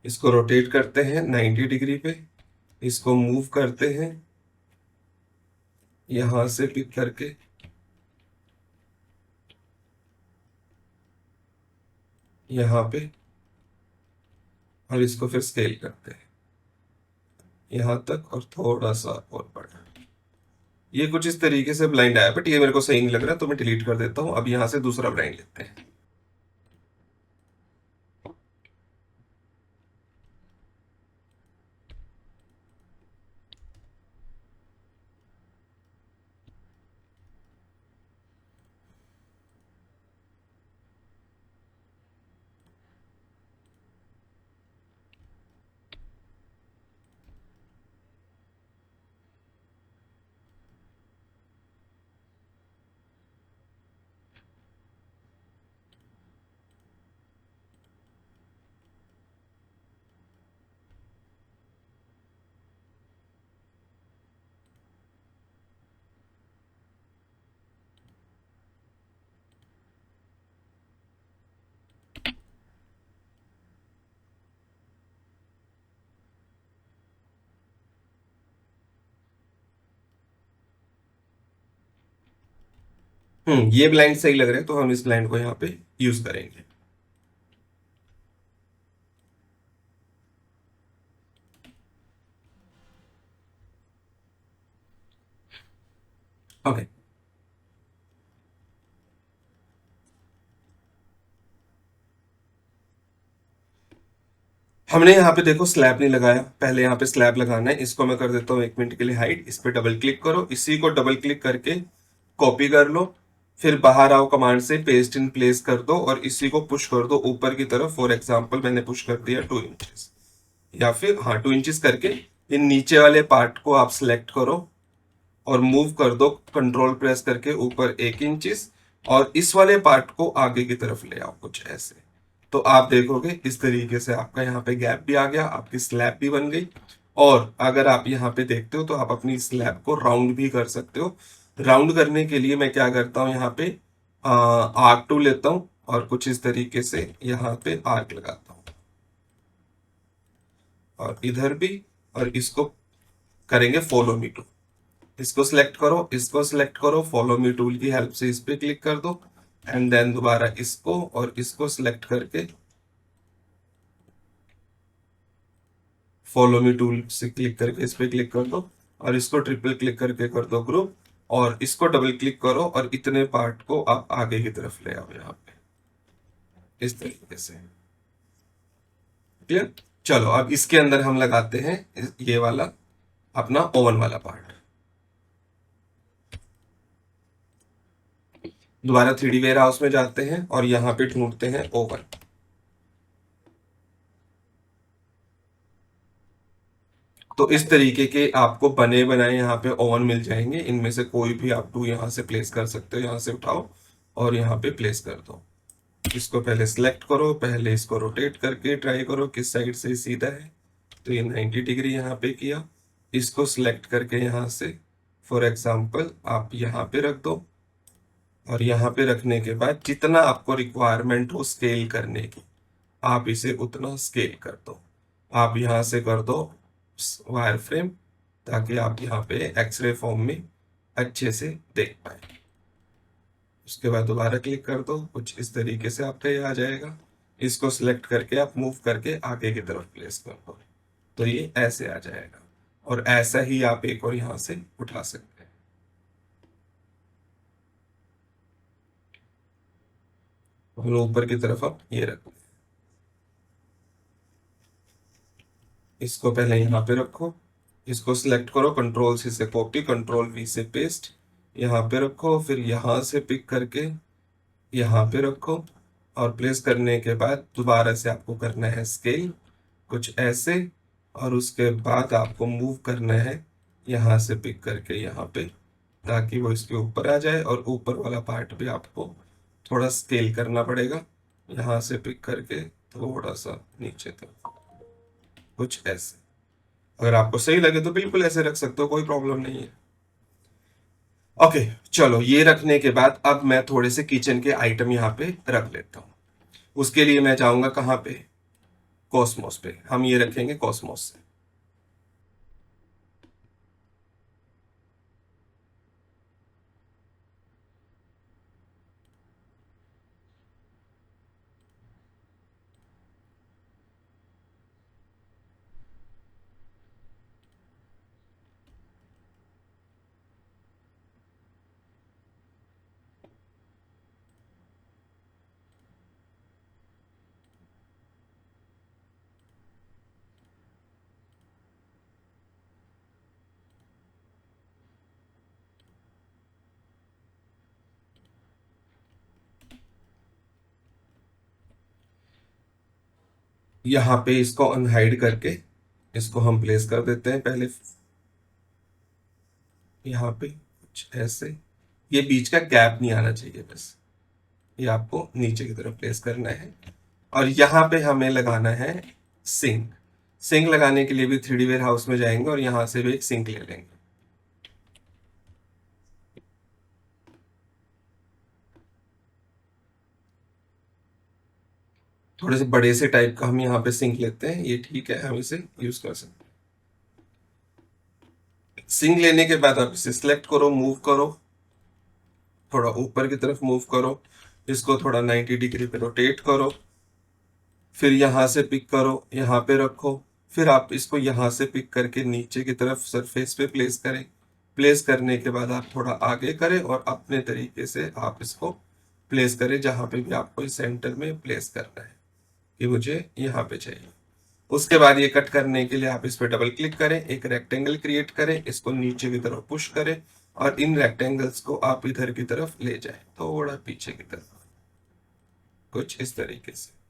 इसको रोटेट करते हैं 90 डिग्री पे, इसको मूव करते हैं यहां से पिक करके यहाँ पे, और इसको फिर स्केल करते हैं यहाँ तक और थोड़ा सा और बढ़ा। ये कुछ इस तरीके से ब्लाइंड आया, बट ये मेरे को सही नहीं लग रहा तो मैं डिलीट कर देता हूँ। अब यहाँ से दूसरा ब्लाइंड लेते हैं। ये ब्लाइंड सही लग रहा है तो हम इस ब्लाइंड को यहाँ पे यूज करेंगे। ओके, हमने यहाँ पे देखो स्लैब नहीं लगाया, पहले यहाँ पे स्लैब लगाना है। इसको मैं कर देता हूँ 1 मिनट के लिए हाइड। इस पे डबल क्लिक करो, इसी को डबल क्लिक करके कॉपी कर लो, फिर बाहर आओ कमांड से पेस्ट इन प्लेस कर दो और इसी को पुश कर दो ऊपर की तरफ। फॉर एग्जाम्पल मैंने पुश कर दिया 2 इंचेस, या फिर हाँ 2 इंचेस करके इन नीचे वाले पार्ट को आप सिलेक्ट करो और मूव कर दो कंट्रोल प्रेस करके ऊपर 1 इंचेस, और इस वाले पार्ट को आगे की तरफ ले आओ कुछ ऐसे। तो आप देखोगे इस तरीके से आपका यहाँ पे गैप भी आ गया, आपकी स्लैब भी बन गई। और अगर आप यहाँ पे देखते हो तो आप अपनी स्लैब को राउंड भी कर सकते हो। राउंड करने के लिए मैं क्या करता हूँ, यहाँ पे आर्क टूल लेता हूँ और कुछ इस तरीके से यहाँ पे आर्क लगाता हूँ, और इधर भी। और इसको करेंगे फॉलो मी टू। इसको सिलेक्ट करो, इसको सिलेक्ट करो, फॉलो मी टूल की हेल्प से इस पे क्लिक कर दो, एंड देन दोबारा इसको और इसको सिलेक्ट करके फॉलो मी टूल से क्लिक करके इस पे क्लिक कर दो, और इसको ट्रिपल क्लिक करके कर दो ग्रुप, और इसको डबल क्लिक करो और इतने पार्ट को आप आगे की तरफ ले आओ यहाँ पे इस तरीके से। क्लियर? चलो अब इसके अंदर हम लगाते हैं ये वाला अपना ओवन वाला पार्ट। दोबारा 3D वेयर हाउस में जाते हैं और यहाँ पे ढूंढते हैं ओवन। तो इस तरीके के आपको बने बनाए यहाँ पे ओवन मिल जाएंगे। इनमें से कोई भी आप टू यहाँ से प्लेस कर सकते हो, यहाँ से उठाओ और यहाँ पे प्लेस कर दो। इसको पहले सिलेक्ट करो, पहले इसको रोटेट करके ट्राई करो किस साइड से सीधा है। तो ये 90 डिग्री यहाँ पे किया। इसको सिलेक्ट करके यहाँ से फॉर एग्जाम्पल आप यहाँ पे रख दो, और यहाँ पे रखने के बाद जितना आपको रिक्वायरमेंट हो स्केल करने की, आप इसे उतना स्केल कर दो। आप यहाँ से कर दो वायर फ्रेम, ताकि आप यहाँ पे एक्सरे फॉर्म में अच्छे से देख पाए। उसके बाद दोबारा क्लिक कर दो, कुछ इस तरीके से आपका ये आ जाएगा। इसको सिलेक्ट करके आप मूव करके आगे की तरफ प्लेस कर दो, तो ये ऐसे आ जाएगा। और ऐसा ही आप एक और यहाँ से उठा सकते हैं। और ऊपर की तरफ आप ये रख दें। इसको पहले यहाँ पे रखो, इसको सिलेक्ट करो, कंट्रोल सी से कॉपी, कंट्रोल वी से पेस्ट, यहाँ पे रखो, फिर यहाँ से पिक करके यहाँ पे रखो। और प्लेस करने के बाद दोबारा से आपको करना है स्केल कुछ ऐसे, और उसके बाद आपको मूव करना है यहाँ से पिक करके यहाँ पे, ताकि वो इसके ऊपर आ जाए। और ऊपर वाला पार्ट भी आपको थोड़ा स्केल करना पड़ेगा, यहाँ से पिक करके थोड़ा सा नीचे तक, कुछ ऐसे। अगर आपको सही लगे तो बिल्कुल ऐसे रख सकते हो, कोई प्रॉब्लम नहीं है। ओके, चलो ये रखने के बाद अब मैं थोड़े से किचन के आइटम यहाँ पे रख लेता हूँ। उसके लिए मैं जाऊंगा कहाँ पे, कॉस्मोस पे। हम ये रखेंगे कॉस्मोस से। यहाँ पे इसको अनहाइड करके इसको हम प्लेस कर देते हैं पहले यहाँ पे, कुछ ऐसे। ये बीच का गैप नहीं आना चाहिए, बस ये आपको नीचे की तरफ प्लेस करना है। और यहाँ पे हमें लगाना है सिंक। सिंक लगाने के लिए भी 3D वेयर हाउस में जाएंगे और यहाँ से भी एक सिंक ले लेंगे। थोड़े से बड़े से टाइप का हम यहाँ पे सिंक लेते हैं, ये ठीक है, हम इसे यूज कर सकते हैं। सिंक लेने के बाद आप इसे सिलेक्ट करो, मूव करो, थोड़ा ऊपर की तरफ मूव करो, इसको थोड़ा 90 डिग्री पे रोटेट करो, फिर यहाँ से पिक करो, यहाँ पे रखो, फिर आप इसको यहाँ से पिक करके नीचे की तरफ सरफेस पे प्लेस करें। प्लेस करने के बाद आप थोड़ा आगे करें और अपने तरीके से आप इसको प्लेस करें, जहां पे भी आपको इस सेंटर में प्लेस करना है कि मुझे यहाँ पे चाहिए। उसके बाद ये कट करने के लिए आप इस पर डबल क्लिक करें, एक रेक्टेंगल क्रिएट करें, इसको नीचे की तरफ पुश करें और इन रेक्टेंगल्स को आप इधर की तरफ ले जाएं, थोड़ा पीछे की तरफ, कुछ इस तरीके से।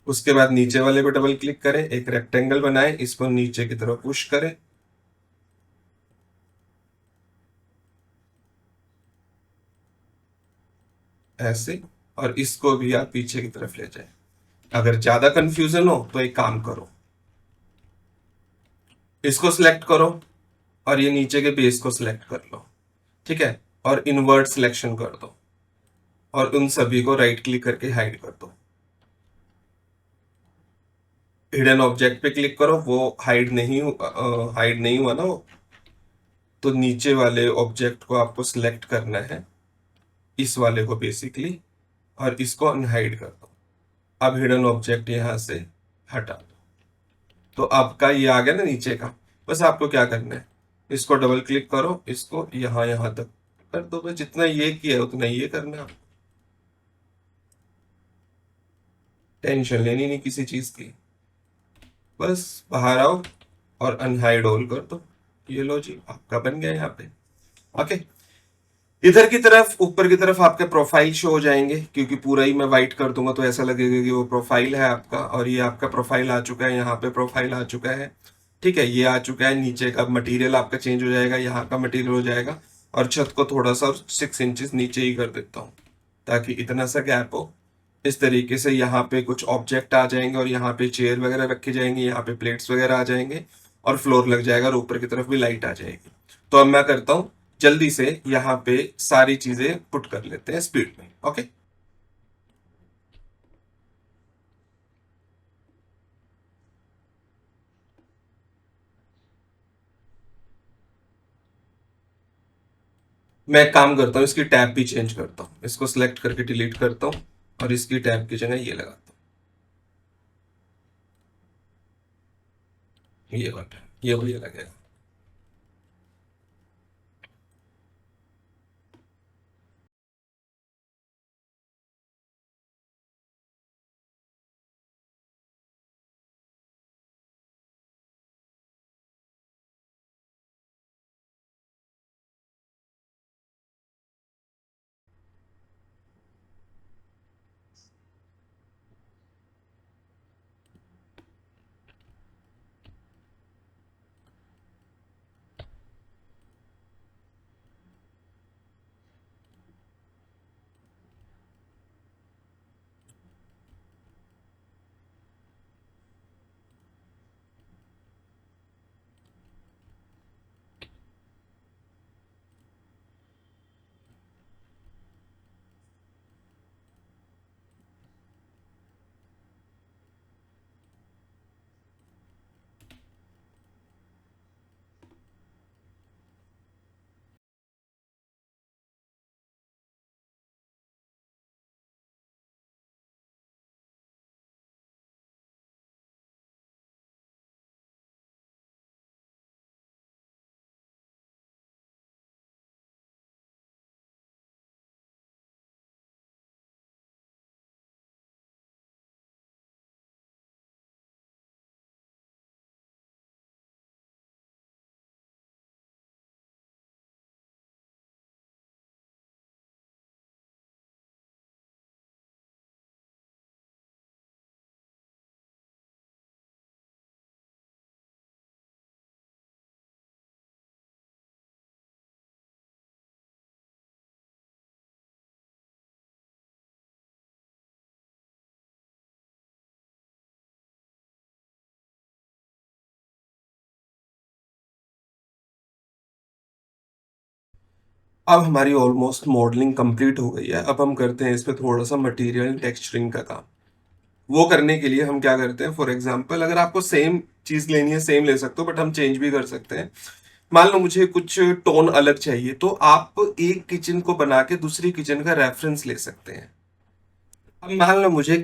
उसके बाद नीचे वाले पे डबल क्लिक करें, एक रेक्टेंगल बनाएं, इसको नीचे की तरफ पुश करें, ऐसे, और इसको भी आप पीछे की तरफ ले जाएं। अगर ज्यादा कंफ्यूजन हो तो एक काम करो, इसको सिलेक्ट करो और ये नीचे के बेस को सिलेक्ट कर लो, ठीक है, और इनवर्ट सिलेक्शन कर दो और उन सभी को राइट क्लिक करके हाइड कर दो। हिडन ऑब्जेक्ट पे क्लिक करो, वो हाइड नहीं हुआ ना वो, तो नीचे वाले ऑब्जेक्ट को आपको सिलेक्ट करना है, इस वाले को बेसिकली, और इसको अनहाइड कर दो। अब हिडन ऑब्जेक्ट यहां से हटा दो, तो आपका ये आ गया ना नीचे का। बस आपको क्या करना है, इसको डबल क्लिक करो, इसको यहां तक कर दो, बस जितना ये किया है उतना ये करना है। टेंशन लेनी नहीं किसी चीज की, बस बाहर आओ और अनहाइड ऑल कर दो। ये लो जी, आपका बन गया यहाँ पे। ओके, इधर की तरफ ऊपर की तरफ आपके प्रोफाइल शो हो जाएंगे, क्योंकि पूरा ही मैं वाइट कर दूंगा तो ऐसा लगेगा कि वो प्रोफाइल है आपका। और ये आपका प्रोफाइल आ चुका है, यहाँ पे प्रोफाइल आ चुका है। ठीक है, ये आ चुका है। नीचे का मटेरियल आपका चेंज हो जाएगा, यहाँ का मटेरियल हो जाएगा। और छत को थोड़ा सा 6 इंचेस नीचे ही कर देता हूँ, ताकि इतना सा गैप हो। इस तरीके से यहाँ पे कुछ ऑब्जेक्ट आ जाएंगे और यहाँ पे चेयर वगैरह रखी जाएंगी, यहाँ पे प्लेट्स वगैरह आ जाएंगे और फ्लोर लग जाएगा और ऊपर की तरफ भी लाइट आ जाएगी। तो अब मैं करता हूँ, जल्दी से यहाँ पे सारी चीजें पुट कर लेते हैं स्पीड में। ओके, मैं एक काम करता हूँ, इसकी टैब भी चेंज करता हूँ। इसको सिलेक्ट करके डिलीट करता हूँ और इसकी टैब की जगह ये लगाता हूँ। ये वाला, ये बढ़िया लगेगा। अब हमारी ऑलमोस्ट मॉडलिंग कंप्लीट हो गई है। अब हम करते हैं इस पे थोड़ा सा मटेरियल टेक्सचरिंग का काम। वो करने के लिए हम क्या करते हैं, फॉर एग्जांपल अगर आपको सेम चीज लेनी है सेम ले सकते हो, बट हम चेंज भी कर सकते हैं। मान लो मुझे कुछ टोन अलग चाहिए, तो आप एक किचन को बना के दूसरी किचन का रेफरेंस ले सकते हैं। अब मान लो मुझे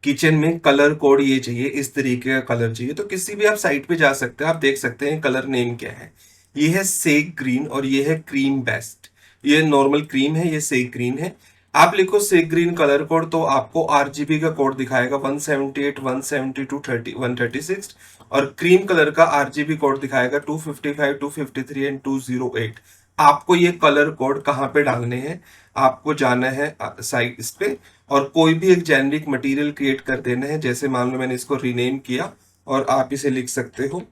किचन में कलर कोड ये चाहिए, इस तरीके का कलर चाहिए, तो किसी भी आप साइट पे जा सकते हैं, आप देख सकते हैं कलर नेम क्या है। ये है सेक ग्रीन और ये है क्रीम बेस्ट। ये नॉर्मल क्रीम है, ये सेक ग्रीन है। आप लिखो सेक ग्रीन कलर कोड तो आपको आरजीबी का कोड दिखाएगा 178 172 30 136। और क्रीम कलर का आरजीबी कोड दिखाएगा 255 253 एंड 208। आपको ये कलर कोड कहाँ पे डालने हैं, आपको जाना है साइट इस पे और कोई भी एक जेनरिक मटेरियल क्रिएट कर देना है। जैसे मान लो मैंने इसको रीनेम किया और आप इसे लिख सकते हो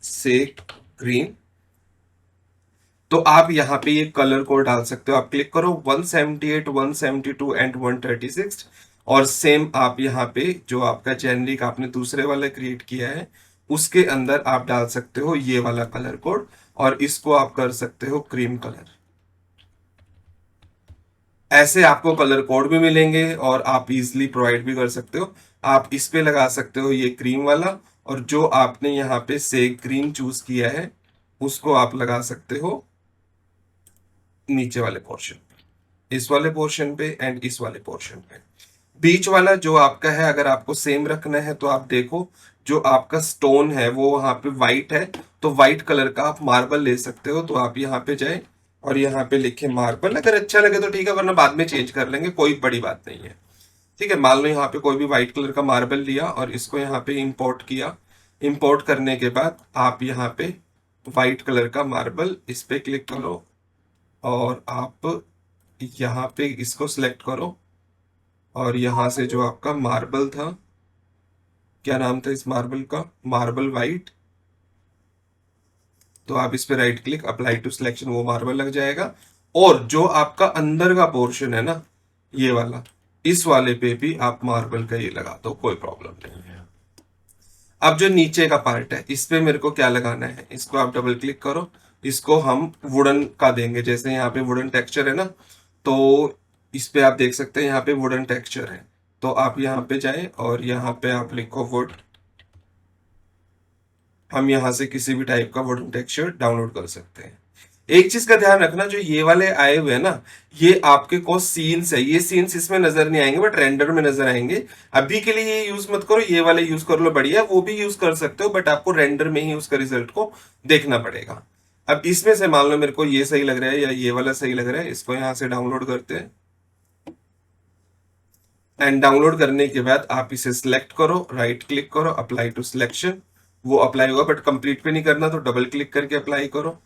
सेक ग्रीन। तो आप यहाँ पे ये कलर कोड डाल सकते हो। आप क्लिक करो 178 172 एंड 136। और सेम आप यहाँ पे जो आपका जेनरिक आपने दूसरे वाला क्रिएट किया है उसके अंदर आप डाल सकते हो ये वाला कलर कोड। और इसको आप कर सकते हो क्रीम कलर। ऐसे आपको कलर कोड भी मिलेंगे और आप इजिली प्रोवाइड भी कर सकते हो। आप इस पे लगा सकते हो ये क्रीम वाला, और जो आपने यहाँ पे से ग्रीन चूज किया है उसको आप लगा सकते हो नीचे वाले पोर्शन पे, इस वाले पोर्शन पे एंड इस वाले पोर्शन पे। बीच वाला जो आपका है अगर आपको सेम रखना है तो आप देखो जो आपका स्टोन है वो वहां पे वाइट है, तो वाइट कलर का आप मार्बल ले सकते हो। तो आप यहाँ पे जाए और यहाँ पे लिखे मार्बल। अगर अच्छा लगे तो ठीक है, वरना बाद में चेंज कर लेंगे, कोई बड़ी बात नहीं है। ठीक है, मान लो यहाँ पे कोई भी व्हाइट कलर का मार्बल लिया और इसको यहाँ पे इंपोर्ट किया। इंपोर्ट करने के बाद आप यहाँ पे व्हाइट कलर का मार्बल इस पे क्लिक करो और आप यहाँ पे इसको सिलेक्ट करो और यहाँ से जो आपका मार्बल था, क्या नाम था इस मार्बल का, मार्बल वाइट, तो आप इस पे right click, apply to selection, वो मार्बल लग जाएगा। और जो आपका अंदर का पोर्शन है ना, ये वाला, इस वाले पे भी आप मार्बल का ये लगा दो, कोई प्रॉब्लम नहीं है। अब जो नीचे का पार्ट है, इस पे मेरे को क्या लगाना है, इसको आप डबल क्लिक करो, इसको हम वुडन का देंगे। जैसे यहाँ पे वुडन टेक्सचर है ना, तो इस पे आप देख सकते हैं यहाँ पे वुडन टेक्सचर है, तो आप यहाँ पे जाएं और यहाँ पे आप लिखो वुड। हम यहाँ से किसी भी टाइप का वुडन टेक्सचर डाउनलोड कर सकते हैं। एक चीज का ध्यान रखना, जो ये वाले आए हुए हैं ना, ये आपके को सीन्स है, ये सीन्स इसमें नजर नहीं आएंगे बट रेंडर में नजर आएंगे। अभी के लिए ये यूज मत करो, ये वाले यूज कर लो, बढ़िया, वो भी यूज कर सकते हो, बट आपको रेंडर में ही उसका रिजल्ट को देखना पड़ेगा। अब इसमें से मान लो मेरे को ये सही लग रहा है या ये वाला सही लग रहा है, इसको यहां से डाउनलोड करते हैं। एंड डाउनलोड करने के बाद आप इसे सिलेक्ट करो, राइट क्लिक करो, अप्लाई टू सिलेक्शन, वो अप्लाई होगा, बट कंप्लीट पे नहीं करना, तो डबल क्लिक करके अप्लाई करो,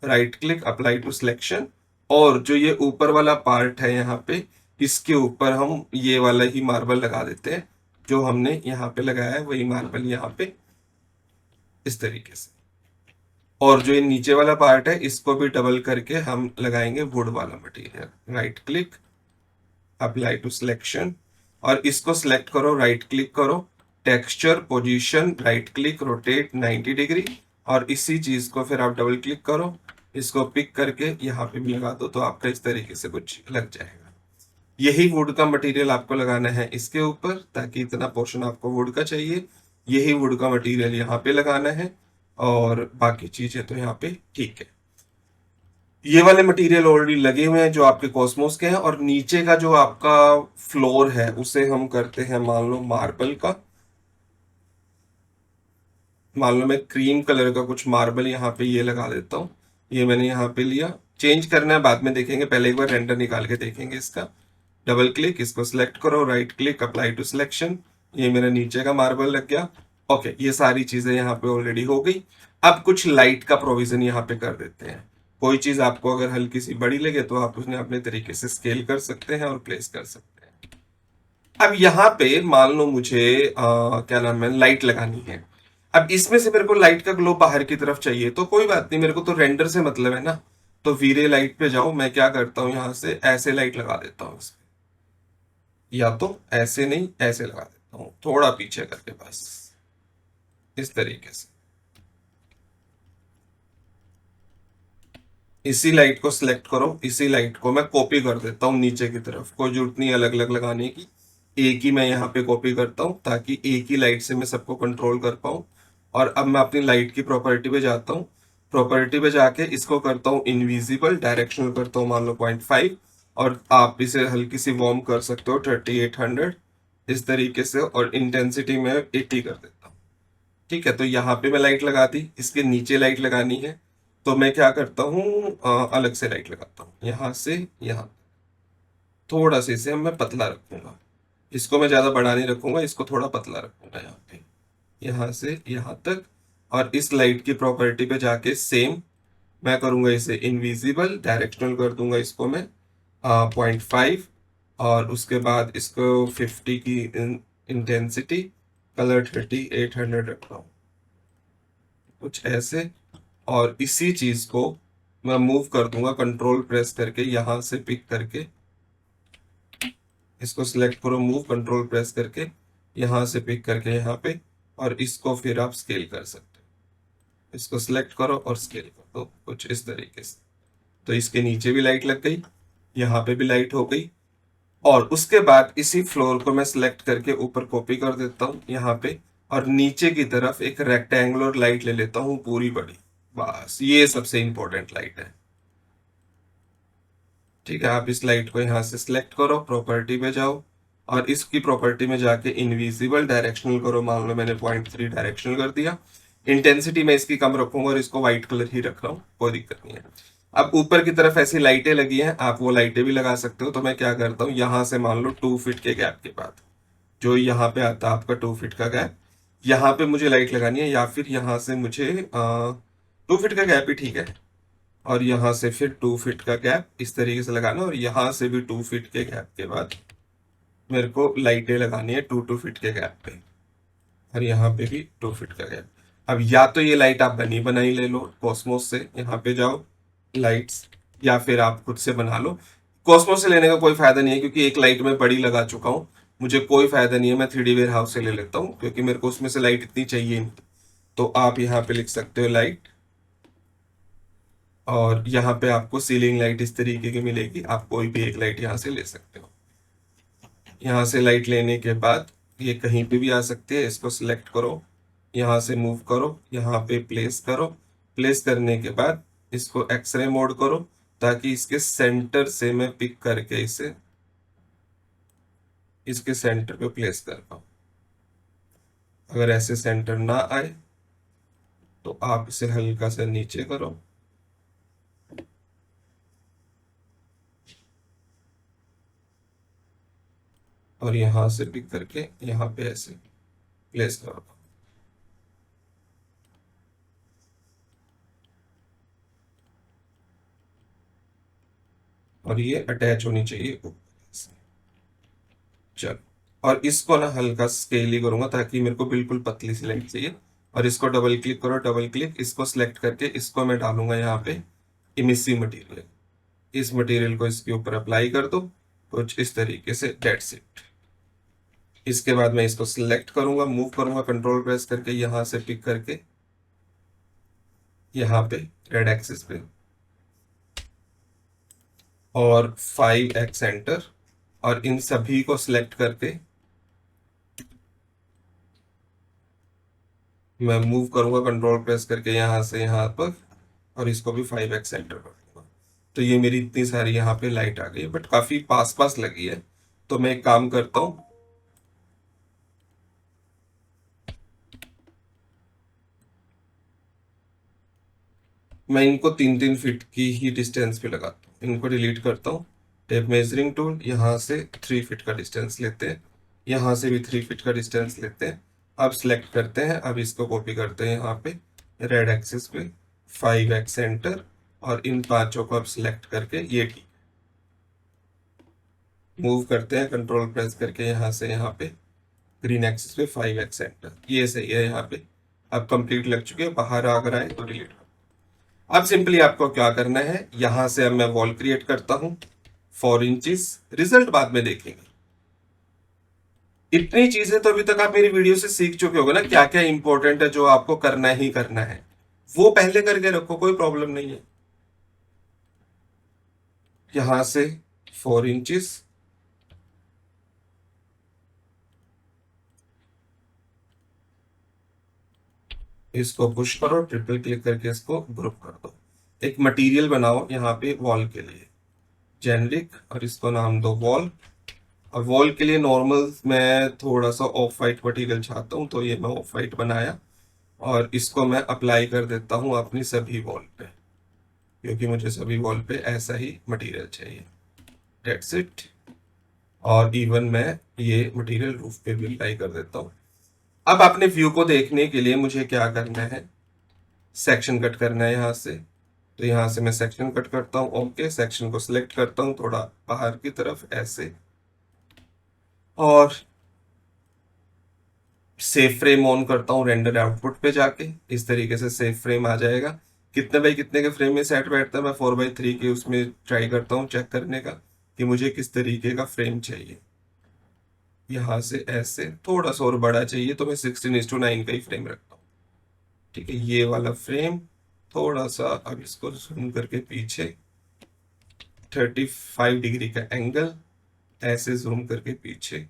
right click, apply to selection. और जो ये ऊपर वाला पार्ट है यहाँ पे, इसके ऊपर हम ये वाला ही मार्बल लगा देते हैं, जो हमने यहाँ पे लगाया है वही मार्बल यहाँ पे, इस तरीके से। और जो ये नीचे वाला पार्ट है, इसको भी डबल करके हम लगाएंगे वुड वाला material, right click, apply to selection, और इसको सिलेक्ट करो, राइट क्लिक करो, texture, position, right click, rotate 90 degree, और इसी चीज को फिर आप डबल क्लिक करो, इसको पिक करके यहाँ पे भी लगा दो, तो आपका इस तरीके से कुछ लग जाएगा। यही वुड का मटेरियल आपको लगाना है इसके ऊपर, ताकि इतना पोर्शन आपको वुड का चाहिए, यही वुड का मटेरियल यहाँ पे लगाना है, और बाकी चीजें तो यहाँ पे ठीक है। ये वाले मटेरियल ऑलरेडी लगे हुए हैं जो आपके कॉस्मोस के हैं, और नीचे का जो आपका फ्लोर है उसे हम करते हैं मान लो मार्बल का। मान लो मैं क्रीम कलर का कुछ मार्बल यहाँ पे ये लगा देता हूँ, ये मैंने यहाँ पे लिया, चेंज करना है बाद में देखेंगे, पहले एक बार रेंडर निकाल के देखेंगे इसका। डबल क्लिक, इसको सिलेक्ट करो, right click, apply to selection, ये मेरा नीचे का मार्बल लग गया। ओके, ये सारी चीजें यहाँ पे ऑलरेडी हो गई। अब कुछ लाइट का प्रोविजन यहाँ पे कर देते हैं। कोई चीज आपको अगर हल्की सी बड़ी लगे तो आप उसने अपने तरीके से स्केल कर सकते हैं और प्लेस कर सकते हैं। अब यहाँ पे मान लो मुझे क्या नाम है, लाइट लगानी है। अब इसमें से मेरे को लाइट का ग्लो बाहर की तरफ चाहिए, तो कोई बात नहीं, मेरे को तो रेंडर से मतलब है ना, तो वीरे लाइट पे जाओ, मैं क्या करता हूँ यहाँ से ऐसे लाइट लगा देता हूँ इसमें, या तो ऐसे नहीं ऐसे लगा देता हूँ, थोड़ा पीछे करके, बस इस तरीके से। इसी लाइट को सिलेक्ट करो, इसी लाइट को मैं कॉपी कर देता हूँ नीचे की तरफ, कोई जरूरत नहीं अलग अलग लगाने की, एक ही मैं यहाँ पे कॉपी करता हूँ ताकि एक ही लाइट से मैं सबको कंट्रोल कर पाऊँ। और अब मैं अपनी लाइट की प्रॉपर्टी पे जाता हूँ, प्रॉपर्टी पे जाके इसको करता हूँ इनविजिबल, डायरेक्शनल करता हूँ मान लो 0.5, और आप इसे हल्की सी वार्म कर सकते हो 3800 इस तरीके से, और इंटेंसिटी में 80 कर देता हूँ। ठीक है, तो यहाँ पे मैं लाइट लगा दी, इसके नीचे लाइट लगानी है, तो मैं क्या करता हूँ अलग से लाइट लगाता हूँ, यहाँ से यहाँ, थोड़ा सा इसे मैं पतला रखूंगा, इसको मैं ज्यादा बड़ा नहीं रखूंगा, इसको थोड़ा पतला रखूंगा यहाँ पे, यहाँ से यहाँ तक। और इस लाइट की प्रॉपर्टी पे जाके सेम मैं करूंगा इसे इनविजिबल, डायरेक्शनल कर दूंगा इसको मैं 0.5, और उसके बाद इसको 50 की इंटेंसिटी, कलर 3800 रख रहा हूँ, कुछ ऐसे। और इसी चीज को मैं मूव कर दूंगा कंट्रोल प्रेस करके, यहां से पिक करके इसको सिलेक्ट करो, मूव कंट्रोल प्रेस करके यहां से पिक करके यहाँ पे, और इसको फिर आप स्केल कर सकते हो, इसको सिलेक्ट करो और स्केल कर दो कुछ इस तरीके से। तो इसके नीचे भी लाइट लग गई, यहाँ पे भी लाइट हो गई। और उसके बाद इसी फ्लोर को मैं सिलेक्ट करके ऊपर कॉपी कर देता हूँ यहाँ पे, और नीचे की तरफ एक रेक्टेंगुलर लाइट ले लेता हूँ पूरी बड़ी, बस ये सबसे इंपॉर्टेंट लाइट है। ठीक है, आप इस लाइट को यहाँ से सिलेक्ट करो, प्रॉपर्टी पे जाओ, और इसकी प्रॉपर्टी में जाके इनविजिबल डायरेक्शनल करो, मान लो मैंने 0.3 डायरेक्शनल कर दिया। इंटेंसिटी मैं इसकी कम रखूंगा और इसको व्हाइट कलर ही रख रहा हूँ, कोई दिक्कत नहीं है। अब ऊपर की तरफ ऐसी लाइटें लगी हैं, आप वो लाइटें भी लगा सकते हो। तो मैं क्या करता हूँ, यहाँ से मान लो 2 फीट के गैप के बाद, जो यहाँ पे आता है आपका 2 फीट का गैप, यहाँ पे मुझे लाइट लगानी है, या फिर यहाँ से मुझे 2 फीट का गैप ही ठीक है, और यहाँ से फिर 2 फीट का गैप इस तरीके से लगाना, और यहाँ से भी 2 फीट के गैप के बाद मेरे को लाइटें लगानी है 2 फीट के गैप पे, और यहाँ पे भी 2 फीट का गैप। अब या तो ये लाइट आप बनी बनाई ले लो कॉस्मोस से, यहाँ पे जाओ लाइट्स, या फिर आप खुद से बना लो। कॉस्मोस से लेने का कोई फायदा नहीं है क्योंकि एक लाइट मैं बड़ी लगा चुका हूँ, मुझे कोई फायदा नहीं है। मैं 3D वेयर हाउस से ले लेता हूँ क्योंकि मेरे को उसमें से लाइट इतनी चाहिए नहीं। तो आप यहाँ पे लिख सकते हो लाइट, और यहाँ पे आपको सीलिंग लाइट इस तरीके की मिलेगी, आप कोई भी एक लाइट यहाँ से ले सकते हो। यहाँ से लाइट लेने के बाद ये कहीं पे भी आ सकती है, इसको सिलेक्ट करो, यहाँ से मूव करो, यहाँ पे प्लेस करो। प्लेस करने के बाद इसको एक्सरे मोड करो ताकि इसके सेंटर से मैं पिक करके इसे इसके सेंटर पे प्लेस कर पाऊँ। अगर ऐसे सेंटर ना आए तो आप इसे हल्का सा नीचे करो, और यहाँ से पिक करके यहाँ पे ऐसे प्लेस करो। और ये अटैच होनी चाहिए ऊपर से। चलो, और इसको ना हल्का स्केल ही करूंगा ताकि मेरे को बिल्कुल पतली सी लाइट चाहिए। और इसको डबल क्लिक करो, डबल क्लिक, इसको सिलेक्ट करके इसको मैं डालूंगा यहाँ पे इमिसिव मटेरियल। इस मटेरियल को इसके ऊपर अप्लाई कर दो कुछ इस तरीके से, डेट्स इट। इसके बाद मैं इसको सिलेक्ट करूंगा, मूव करूंगा कंट्रोल प्रेस करके, यहाँ से पिक करके यहाँ पे रेड एक्सिस पे, और 5x एंटर, और इन सभी को सिलेक्ट करके मैं मूव करूंगा कंट्रोल प्रेस करके यहाँ से यहाँ पर, और इसको भी 5x एंटर कर दूंगा। तो ये मेरी इतनी सारी यहाँ पे लाइट आ गई है, बट काफी पास पास लगी है। तो मैं एक काम करता हूँ, मैं इनको 3-3 फीट की ही डिस्टेंस पे लगाता हूँ। इनको डिलीट करता हूँ, टेप मेजरिंग टूल, यहाँ से 3 फीट का डिस्टेंस लेते हैं, यहाँ से भी 3 फीट का डिस्टेंस लेते हैं। अब सिलेक्ट करते हैं, अब इसको कॉपी करते हैं यहाँ पे रेड एक्सिस पे, 5x सेंटर, और इन पांचों को अब सिलेक्ट करके ये ठीक मूव करते हैं कंट्रोल प्रेस करके यहाँ से यहाँ पे ग्रीन एक्सिस पे 5x सेंटर। ये सही है यहाँ पे। अब कंप्लीट लग चुके हैं, बाहर अगर आए तो डिलीट। अब सिंपली आपको क्या करना है, यहां से अब मैं वॉल क्रिएट करता हूं 4 इंचेस, रिजल्ट बाद में देखेंगे। इतनी चीजें तो अभी तक आप मेरी वीडियो से सीख चुके होगे ना, क्या क्या इंपॉर्टेंट है जो आपको करना ही करना है, वो पहले करके रखो, कोई प्रॉब्लम नहीं है। यहां से 4 इंचेस, इसको पुश करो, ट्रिपल क्लिक करके इसको ग्रुप कर दो। एक मटेरियल बनाओ यहाँ पे वॉल के लिए, जेनरिक, और इसको नाम दो वॉल। और वॉल के लिए नॉर्मल मैं थोड़ा सा ऑफ वाइट मटेरियल चाहता हूँ, तो ये मैं ऑफ वाइट बनाया, और इसको मैं अप्लाई कर देता हूँ अपनी सभी वॉल पे, क्योंकि मुझे सभी वॉल पे ऐसा ही मटेरियल चाहिए। That's it. और इवन मैं ये मटेरियल रूफ पे भी अप्लाई कर देता हूँ। अब अपने व्यू को देखने के लिए मुझे क्या करना है, सेक्शन कट करना है यहाँ से। तो यहाँ से मैं सेक्शन कट करता हूँ, ओके, सेक्शन को सिलेक्ट करता हूँ थोड़ा बाहर की तरफ ऐसे, और सेव फ्रेम ऑन करता हूँ रेंडर आउटपुट पे जाके, इस तरीके से सेव फ्रेम आ जाएगा। कितने बाई कितने के फ्रेम में सेट बैठता है, मैं 4x3 के उसमें ट्राई करता हूँ चेक करने का कि मुझे किस तरीके का फ्रेम चाहिए। यहाँ से ऐसे थोड़ा सा और बड़ा चाहिए तो मैं 16:9 का ही फ्रेम रखता हूँ। ठीक है, ये वाला फ्रेम थोड़ा सा, अब इसको जूम करके पीछे 35 डिग्री का एंगल, ऐसे जूम करके पीछे,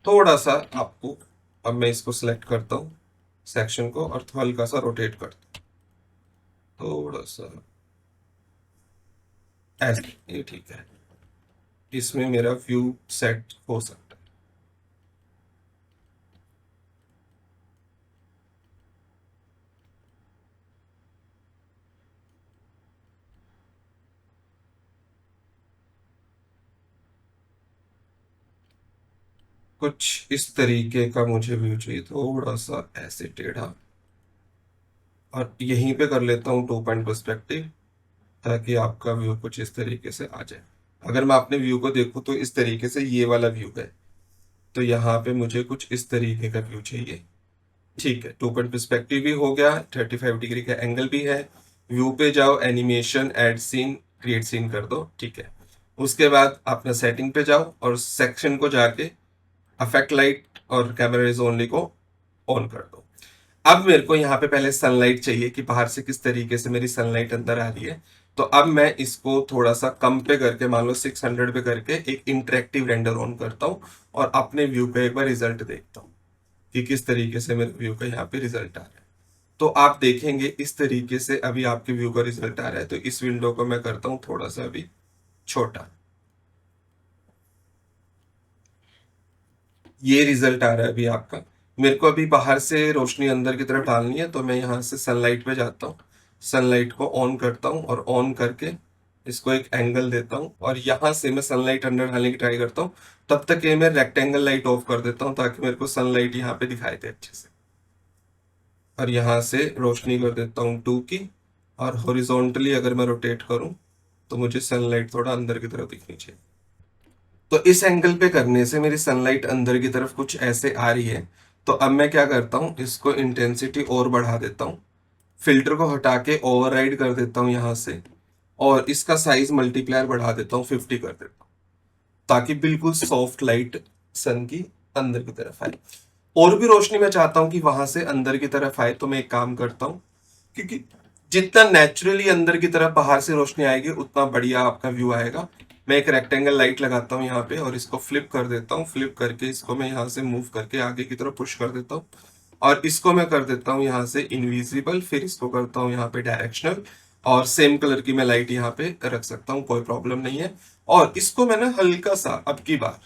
थोड़ा सा आपको। अब मैं इसको सिलेक्ट करता हूँ सेक्शन को, और हल्का सा रोटेट करता हूँ थोड़ा सा ऐसे, ये ठीक है। इसमें मेरा व्यू सेट हो सकता है। कुछ इस तरीके का मुझे व्यू चाहिए, थोड़ा सा ऐसे टेढ़ा, और यहीं पे कर लेता हूँ 2 पॉइंट पर्सपेक्टिव, ताकि आपका व्यू कुछ इस तरीके से आ जाए। अगर मैं अपने व्यू को देखूँ तो इस तरीके से ये वाला व्यू है, तो यहाँ पे मुझे कुछ इस तरीके का व्यू चाहिए। ठीक है, 2 पॉइंट पर्सपेक्टिव भी हो गया, 35 डिग्री का एंगल भी है। व्यू पे जाओ, animation, add scene, create scene कर दो। ठीक है, उसके बाद अपना सेटिंग पे जाओ और सेक्शन को जाके अफेक्ट लाइट और कैमरा रेज ओनली को ऑन कर दो। अब मेरे को यहाँ पे पहले सनलाइट चाहिए कि बाहर से किस तरीके से मेरी सनलाइट अंदर आ रही है। तो अब मैं इसको थोड़ा सा कम पे करके, मान लो 600 पे करके, एक इंटरेक्टिव रेंडर ऑन करता हूँ और अपने व्यू पे एक बार रिजल्ट देखता हूँ कि किस तरीके से मेरे व्यू का यहाँ पे रिजल्ट आ रहा है। तो आप देखेंगे इस तरीके से अभी आपके व्यू का रिजल्ट आ रहा है। तो इस विंडो को मैं करता हूँ थोड़ा सा अभी छोटा, ये रिजल्ट आ रहा है अभी आपका। मेरे को अभी बाहर से रोशनी अंदर की तरफ डालनी है, तो मैं यहाँ से सनलाइट पे जाता हूँ, सनलाइट को ऑन करता हूँ और ऑन करके इसको एक एंगल देता हूँ और यहाँ से मैं सनलाइट अंदर डालने की ट्राई करता हूँ। तब तक ये मैं रेक्टेंगल लाइट ऑफ कर देता हूँ ताकि मेरे को सनलाइट यहाँ पे दिखाई दे अच्छे से। और यहाँ से रोशनी कर देता हूँ 2 की, और हॉरिजॉन्टली अगर मैं रोटेट करूँ तो मुझे सनलाइट थोड़ा अंदर की तरफ दिखनी चाहिए। तो इस एंगल पे करने से मेरी सनलाइट अंदर की तरफ कुछ ऐसे आ रही है। तो अब मैं क्या करता हूँ, इसको इंटेंसिटी और बढ़ा देता हूँ, फिल्टर को हटा के ओवरराइड कर देता हूँ यहाँ से, और इसका साइज मल्टीप्लायर बढ़ा देता हूँ, 50 कर देता हूँ, ताकि बिल्कुल सॉफ्ट लाइट सन की अंदर की तरफ आए। और भी रोशनी मैं चाहता हूँ कि वहां से अंदर की तरफ आए, तो मैं एक काम करता हूँ, क्योंकि जितना नेचुरली अंदर की तरफ बाहर से रोशनी आएगी उतना बढ़िया आपका व्यू आएगा। मैं एक रेक्टेंगल लाइट लगाता हूँ यहाँ पे और इसको फ्लिप कर देता हूँ, फ्लिप करके इसको मैं यहाँ से मूव करके आगे की तरफ पुश कर देता हूँ, और इसको मैं कर देता हूँ यहाँ से इनविजिबल, फिर इसको करता हूँ यहाँ पे डायरेक्शनल, और सेम कलर की मैं लाइट यहाँ पे रख सकता हूँ, कोई प्रॉब्लम नहीं है। और इसको मैं ना हल्का सा अब की बार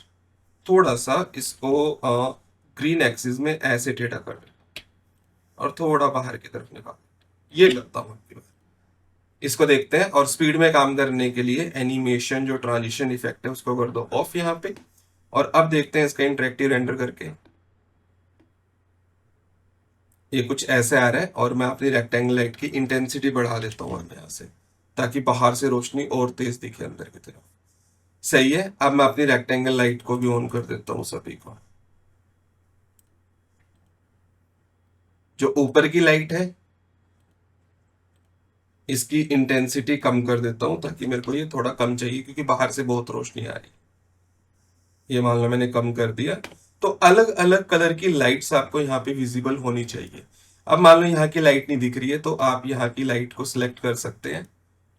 थोड़ा सा इसको ग्रीन एक्सिस में ऐसे टेढ़ा कर देता हूं और थोड़ा बाहर की तरफ निकाल, ये करता हूँ अब की बार। इसको देखते हैं, और स्पीड में काम करने के लिए एनिमेशन जो ट्रांजिशन इफेक्ट है उसको कर दो ऑफ यहाँ पे। और अब देखते हैं इसका इंटरेक्टिव रेंडर करके, ये कुछ ऐसे आ रहा है। और मैं अपनी रेक्टेंगल लाइट की इंटेंसिटी बढ़ा देता हूँ यहाँ से, ताकि बाहर से रोशनी और तेज दिखे अंदर की तरफ। सही है, अब मैं अपनी रेक्टेंगल लाइट को भी ऑन कर देता हूँ सभी को। जो ऊपर की लाइट है इसकी इंटेंसिटी कम कर देता हूँ, ताकि मेरे को ये थोड़ा कम चाहिए क्योंकि बाहर से बहुत रोशनी आ रही है। ये मान लो मैंने कम कर दिया। तो अलग अलग कलर की लाइट्स आपको यहाँ पे विजिबल होनी चाहिए। अब मान लो यहाँ की लाइट नहीं दिख रही है, तो आप यहाँ की लाइट को सिलेक्ट कर सकते हैं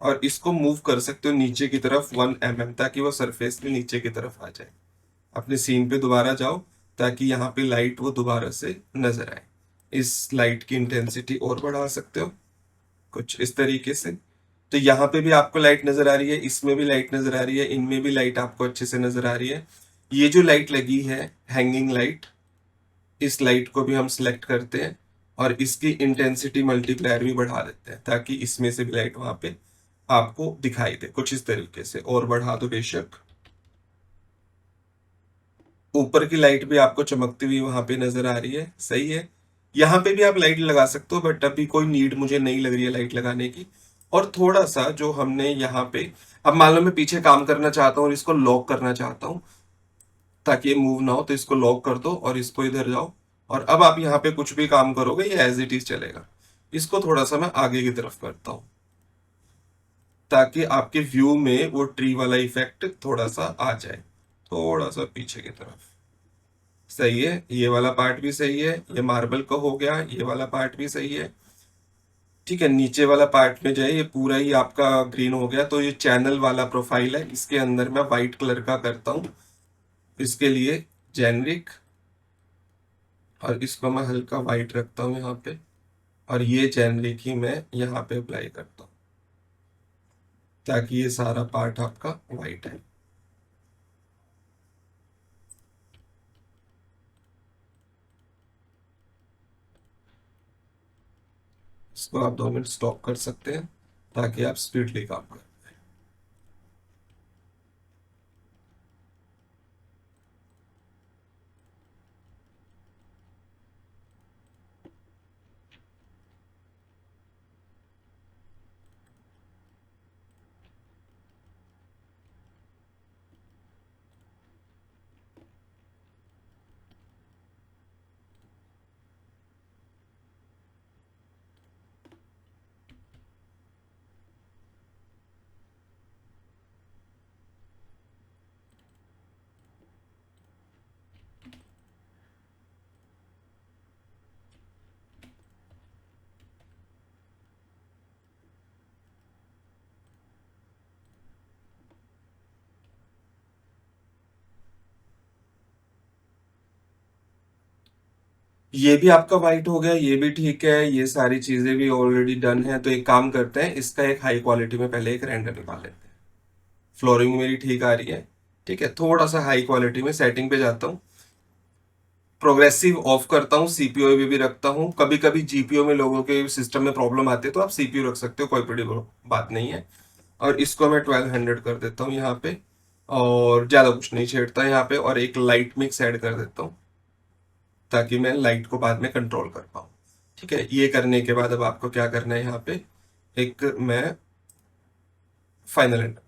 और इसको मूव कर सकते हो नीचे की तरफ 1 mm, ताकि वो सरफेस में नीचे की तरफ आ जाए। अपने सीन पे दोबारा जाओ ताकि यहाँ पे लाइट वो दोबारा से नजर आए। इस लाइट की इंटेंसिटी और बढ़ा सकते हो कुछ इस तरीके से। तो यहाँ पे भी आपको लाइट नजर आ रही है, इसमें भी लाइट नजर आ रही है, इनमें भी लाइट आपको अच्छे से नजर आ रही है। ये जो लाइट लगी है हैंगिंग लाइट, इस लाइट को भी हम सिलेक्ट करते हैं और इसकी इंटेंसिटी मल्टीप्लायर भी बढ़ा देते हैं, ताकि इसमें से भी लाइट वहां पे आपको दिखाई दे कुछ इस तरीके से। और बढ़ा दो बेशक, ऊपर की लाइट भी आपको चमकती हुई वहां पे नजर आ रही है। सही है, यहाँ पे भी आप लाइट लगा सकते हो, बट अभी कोई नीड मुझे नहीं लग रही है लाइट लगाने की। और थोड़ा सा जो हमने यहाँ पे, अब मान लो मैं पीछे काम करना चाहता हूँ और इसको लॉक करना चाहता हूँ ताकि ये मूव ना हो, तो इसको लॉक कर दो और इसको इधर जाओ, और अब आप यहाँ पे कुछ भी काम करोगे ये एज इट इज चलेगा। इसको थोड़ा सा मैं आगे की तरफ करता हूँ ताकि आपके व्यू में वो ट्री वाला इफेक्ट थोड़ा सा आ जाए, थोड़ा सा पीछे की तरफ। सही है, ये वाला पार्ट भी सही है, ये मार्बल का हो गया, ये वाला पार्ट भी सही है। ठीक है, नीचे वाला पार्ट में जाए, ये पूरा ही आपका ग्रीन हो गया। तो ये चैनल वाला प्रोफाइल है, इसके अंदर मैं व्हाइट कलर का करता हूँ, इसके लिए जेनरिक, और इसको मैं हल्का व्हाइट रखता हूँ यहाँ पे, और ये जेनरिक ही मैं यहाँ पे अप्लाई करता हूँ ताकि ये सारा पार्ट आपका व्हाइट है। इसको आप 2 मिनट स्टॉप कर सकते हैं ताकि आप स्पीडली काम करें। ये भी आपका वाइट हो गया, ये भी ठीक है, ये सारी चीजें भी ऑलरेडी डन है। तो एक काम करते हैं, इसका एक हाई क्वालिटी में पहले एक रेंडर निकाल लेते हैं। फ्लोरिंग मेरी ठीक आ रही है, ठीक है। थोड़ा सा हाई क्वालिटी में सेटिंग पे जाता हूँ, प्रोग्रेसिव ऑफ करता हूँ, सीपीयू भी रखता हूँ। कभी कभी जीपीयू में लोगों के सिस्टम में प्रॉब्लम आती है तो आप सीपीयू रख सकते हो, कोई बड़ी बात नहीं है। और इसको मैं 1200 कर देता हूँ यहाँ पे, और ज्यादा कुछ नहीं छेड़ता यहाँ पे। और एक लाइट मिक्स ऐड कर देता हूँ ताकि मैं लाइट को बाद में कंट्रोल कर पाऊँ। ठीक है, ये करने के बाद अब आपको क्या करना है, यहाँ पे एक मैं फाइनल एंड।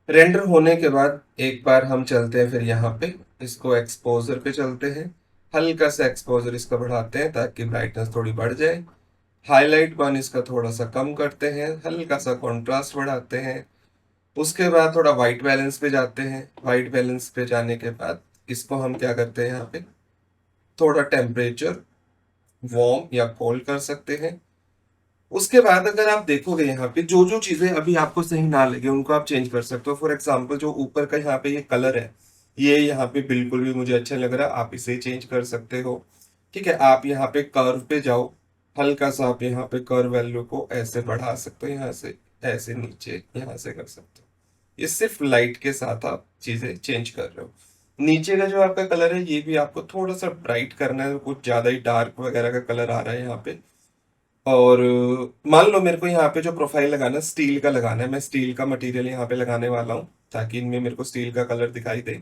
रेंडर होने के बाद एक बार हम चलते हैं फिर यहाँ पे, इसको एक्सपोजर पे चलते हैं। हल्का सा एक्सपोजर इसका बढ़ाते हैं ताकि ब्राइटनेस थोड़ी बढ़ जाए। हाईलाइट वन इसका थोड़ा सा कम करते हैं, हल्का सा कंट्रास्ट बढ़ाते हैं। उसके बाद थोड़ा वाइट बैलेंस पे जाते हैं। वाइट बैलेंस पे जाने के बाद इसको हम क्या करते हैं, यहाँ पे थोड़ा टेम्परेचर वार्म या कोल्ड कर सकते हैं। उसके बाद अगर आप देखोगे यहाँ पे जो जो चीजें अभी आपको सही ना लगे उनको आप चेंज कर सकते हो। फॉर एग्जाम्पल जो ऊपर का यहाँ पे ये कलर है, ये यहाँ पे बिल्कुल भी मुझे अच्छा लग रहा है, आप इसे चेंज कर सकते हो। ठीक है, आप यहाँ पे कर्व पे जाओ, हल्का सा आप यहाँ पे कर्व वैल्यू को ऐसे बढ़ा सकते हो, यहाँ से ऐसे नीचे यहाँ से कर सकते हो। ये सिर्फ लाइट के साथ आप चीजें चेंज कर रहे हो। नीचे का जो आपका कलर है ये भी आपको थोड़ा सा ब्राइट करना है, कुछ ज्यादा ही डार्क वगैरह का कलर आ रहा है यहाँ पे। और मान लो मेरे को यहाँ पे जो प्रोफाइल लगाना है स्टील का लगाना है, मैं स्टील का मटेरियल यहाँ पे लगाने वाला हूँ ताकि इनमें मेरे को स्टील का कलर दिखाई दे।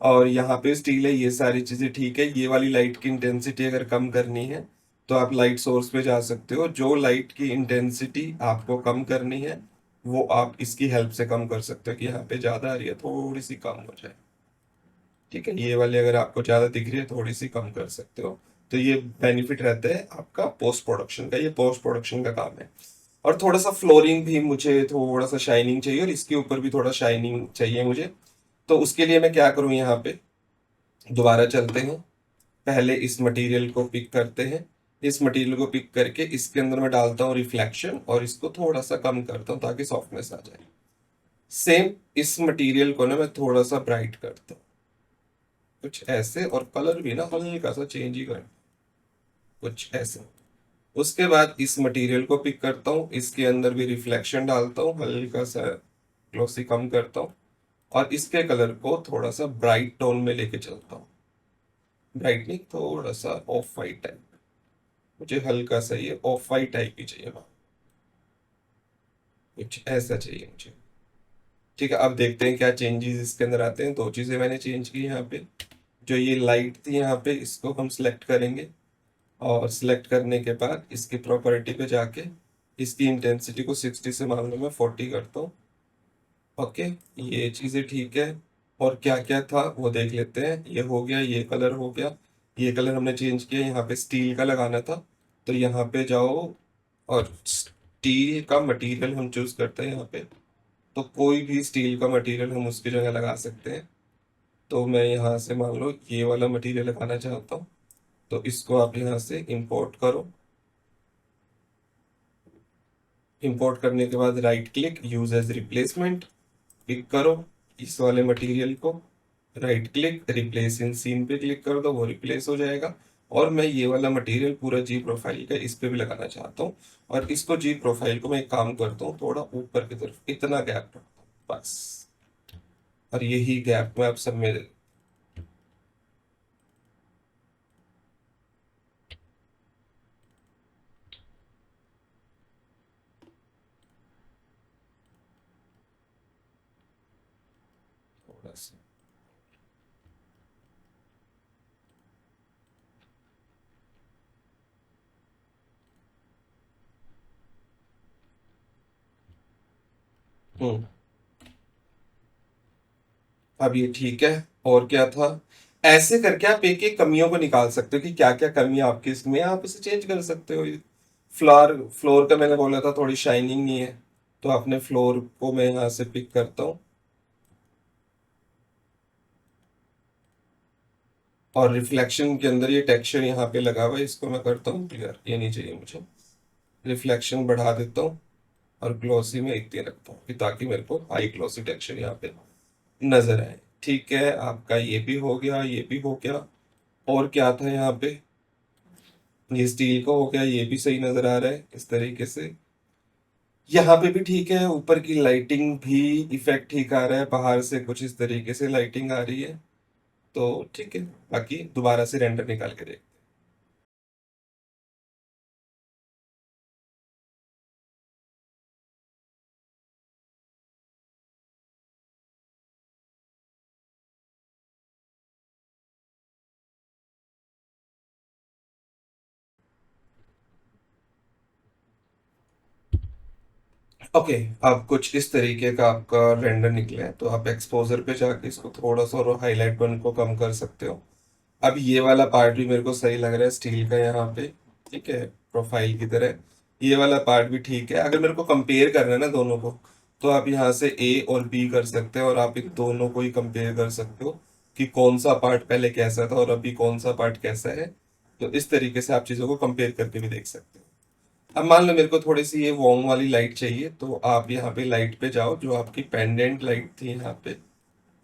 और यहाँ पे स्टील है, ये सारी चीजें ठीक है। ये वाली लाइट की इंटेंसिटी अगर कम करनी है तो आप लाइट सोर्स पे जा सकते हो। जो लाइट की इंटेंसिटी आपको कम करनी है वो आप इसकी हेल्प से कम कर सकते हो कि यहाँ पे ज्यादा आ रही है, थोड़ी सी कम हो जाए। ठीक है, ये वाली अगर आपको ज्यादा दिख रही है थोड़ी सी कम कर सकते हो। तो ये बेनिफिट रहता है आपका पोस्ट प्रोडक्शन का, ये पोस्ट प्रोडक्शन का काम है। और थोड़ा सा फ्लोरिंग भी मुझे थोड़ा सा शाइनिंग चाहिए, और इसके ऊपर भी थोड़ा शाइनिंग चाहिए मुझे। तो उसके लिए मैं क्या करूँ, यहाँ पे दोबारा चलते हैं। पहले इस मटेरियल को पिक करते हैं, इस मटेरियल को पिक करके इसके अंदर मैं डालता हूँ रिफ्लेक्शन, और इसको थोड़ा सा कम करता हूँ ताकि सॉफ्टनेस आ जाए। सेम इस मटेरियल को ना मैं थोड़ा सा ब्राइट करता हूँ, कुछ ऐसे। और कलर भी ना हल्का सा चेंज ही कर, कुछ ऐसे। उसके बाद इस मटेरियल को पिक करता हूँ, इसके अंदर भी रिफ्लेक्शन डालता हूँ, हल्का सा ग्लोसी कम करता हूँ। और इसके कलर को थोड़ा सा ब्राइट टोन में लेके चलता हूँ। ब्राइट नहीं, थोड़ा सा ऑफ वाइट टाइप, मुझे हल्का सा ये ऑफ वाइट टाइप ही चाहिए ना, कुछ ऐसा चाहिए मुझे। ठीक है, अब देखते हैं क्या चेंजेस इसके अंदर आते हैं। दो चीजें मैंने चेंज की यहाँ पे। जो ये लाइट थी यहाँ पे, इसको हम सिलेक्ट करेंगे, और सिलेक्ट करने के बाद इसकी प्रॉपर्टी पे जाके इसकी इंटेंसिटी को 60 से मान लो मैं 40 करता हूँ। ओके, ये चीज़ें ठीक है। और क्या क्या था वो देख लेते हैं। ये हो गया, ये कलर हो गया। ये कलर हमने चेंज किया, यहाँ पे स्टील का लगाना था। तो यहाँ पे जाओ, और स्टील का मटेरियल हम चूज करते हैं यहाँ पे। तो कोई भी स्टील का मटेरियल हम उसकी जगह लगा सकते हैं। तो मैं यहाँ से मान लो ये वाला मटेरियल लगाना चाहता हूँ, तो इसको आप यहाँ से इंपोर्ट करो। इंपोर्ट करने के बाद right click, use as replacement, click करो इस वाले मटेरियल को। Right click, replace in scene पे क्लिक कर दो, वो रिप्लेस हो जाएगा। और मैं ये वाला मटेरियल पूरा जी प्रोफाइल का इस पे भी लगाना चाहता हूँ। और इसको जी प्रोफाइल को मैं एक काम करता हूँ, थोड़ा ऊपर की तरफ इतना गैप रखता हूँ बस। और यही गैप मैं आप सब में थोड़ा सा। हम्म, अब ये ठीक है। और क्या था, ऐसे करके आप एक एक कमियों को निकाल सकते हो कि क्या क्या कमी आपकी इसमें, आप इसे चेंज कर सकते हो। फ्लोर फ्लोर का मैंने बोला था थोड़ी शाइनिंग नहीं है, तो अपने फ्लोर को मैं यहाँ से पिक करता हूँ। और रिफ्लेक्शन के अंदर ये टेक्सचर यहाँ पे लगा हुआ है, इसको मैं करता हूँ क्लियर, ये नहीं चाहिए मुझे। रिफ्लेक्शन बढ़ा देता हूँ और ग्लॉसी में एक दे रखता हूँ ताकि मेरे को हाई ग्लॉसी टेक्सचर यहाँ पे नजर आए। ठीक है, आपका ये भी हो गया, ये भी हो गया। और क्या था यहाँ पे, ये स्टील का हो गया, ये भी सही नजर आ रहा है इस तरीके से। यहाँ पे भी ठीक है, ऊपर की लाइटिंग भी इफेक्ट ठीक आ रहा है, बाहर से कुछ इस तरीके से लाइटिंग आ रही है, तो ठीक है। बाकी दोबारा से रेंडर निकाल के देख। ओके, अब कुछ इस तरीके का आपका रेंडर निकले हैं, तो आप एक्सपोजर पे जाके इसको थोड़ा सा और हाईलाइट बन को कम कर सकते हो। अब ये वाला पार्ट भी मेरे को सही लग रहा है स्टील का यहाँ पे, ठीक है, प्रोफाइल की तरह। ये वाला पार्ट भी ठीक है। अगर मेरे को कंपेयर करना है ना दोनों को, तो आप यहाँ से ए और बी कर सकते हो और आप इन दोनों को ही कंपेयर कर सकते हो कि कौन सा पार्ट पहले कैसा था और अभी कौन सा पार्ट कैसा है। तो इस तरीके से आप चीजों को कंपेयर करके भी देख सकते हो। अब मान लो मेरे को थोड़ी सी ये वार्म वाली लाइट चाहिए, तो आप यहाँ पे लाइट पे जाओ, जो आपकी पेंडेंट लाइट थी यहाँ पे,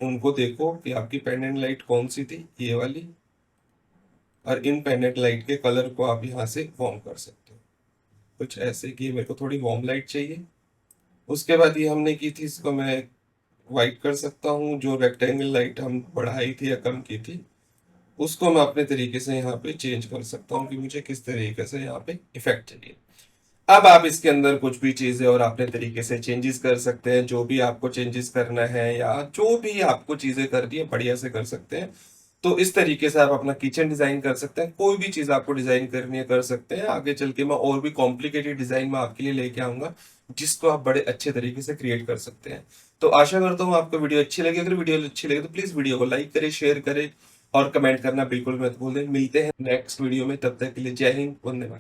उनको देखो कि आपकी पेंडेंट लाइट कौन सी थी, ये वाली। और इन पेंडेंट लाइट के कलर को आप यहाँ से वार्म कर सकते हो, कुछ ऐसे कि मेरे को थोड़ी वार्म लाइट चाहिए। उसके बाद ये हमने की थी, इसको मैं वाइट कर सकता हूँ। जो रेक्टेंगल लाइट हम बढ़ाई थी या कम की थी, उसको मैं अपने तरीके से यहाँ पे चेंज कर सकता हूँ कि मुझे किस तरीके से यहाँ पे इफेक्ट चाहिए। अब आप इसके अंदर कुछ भी चीजें और अपने तरीके से चेंजेस कर सकते हैं, जो भी आपको चेंजेस करना है या जो भी आपको चीजें करनी है बढ़िया से कर सकते हैं। तो इस तरीके से आप अपना किचन डिजाइन कर सकते हैं। कोई भी चीज आपको डिजाइन करनी है कर सकते हैं। आगे चल के मैं और भी कॉम्प्लिकेटेड डिजाइन में आपके लिए लेके आऊंगा, जिसको आप बड़े अच्छे तरीके से क्रिएट कर सकते हैं। तो आशा करता हूँ आपको वीडियो अच्छी लगी। अगर वीडियो अच्छी लगे तो प्लीज वीडियो को लाइक करें, शेयर करें और कमेंट करना बिल्कुल मत भूलें। मिलते हैं नेक्स्ट वीडियो में, तब तक के लिए जय हिंद, वंदे मातरम।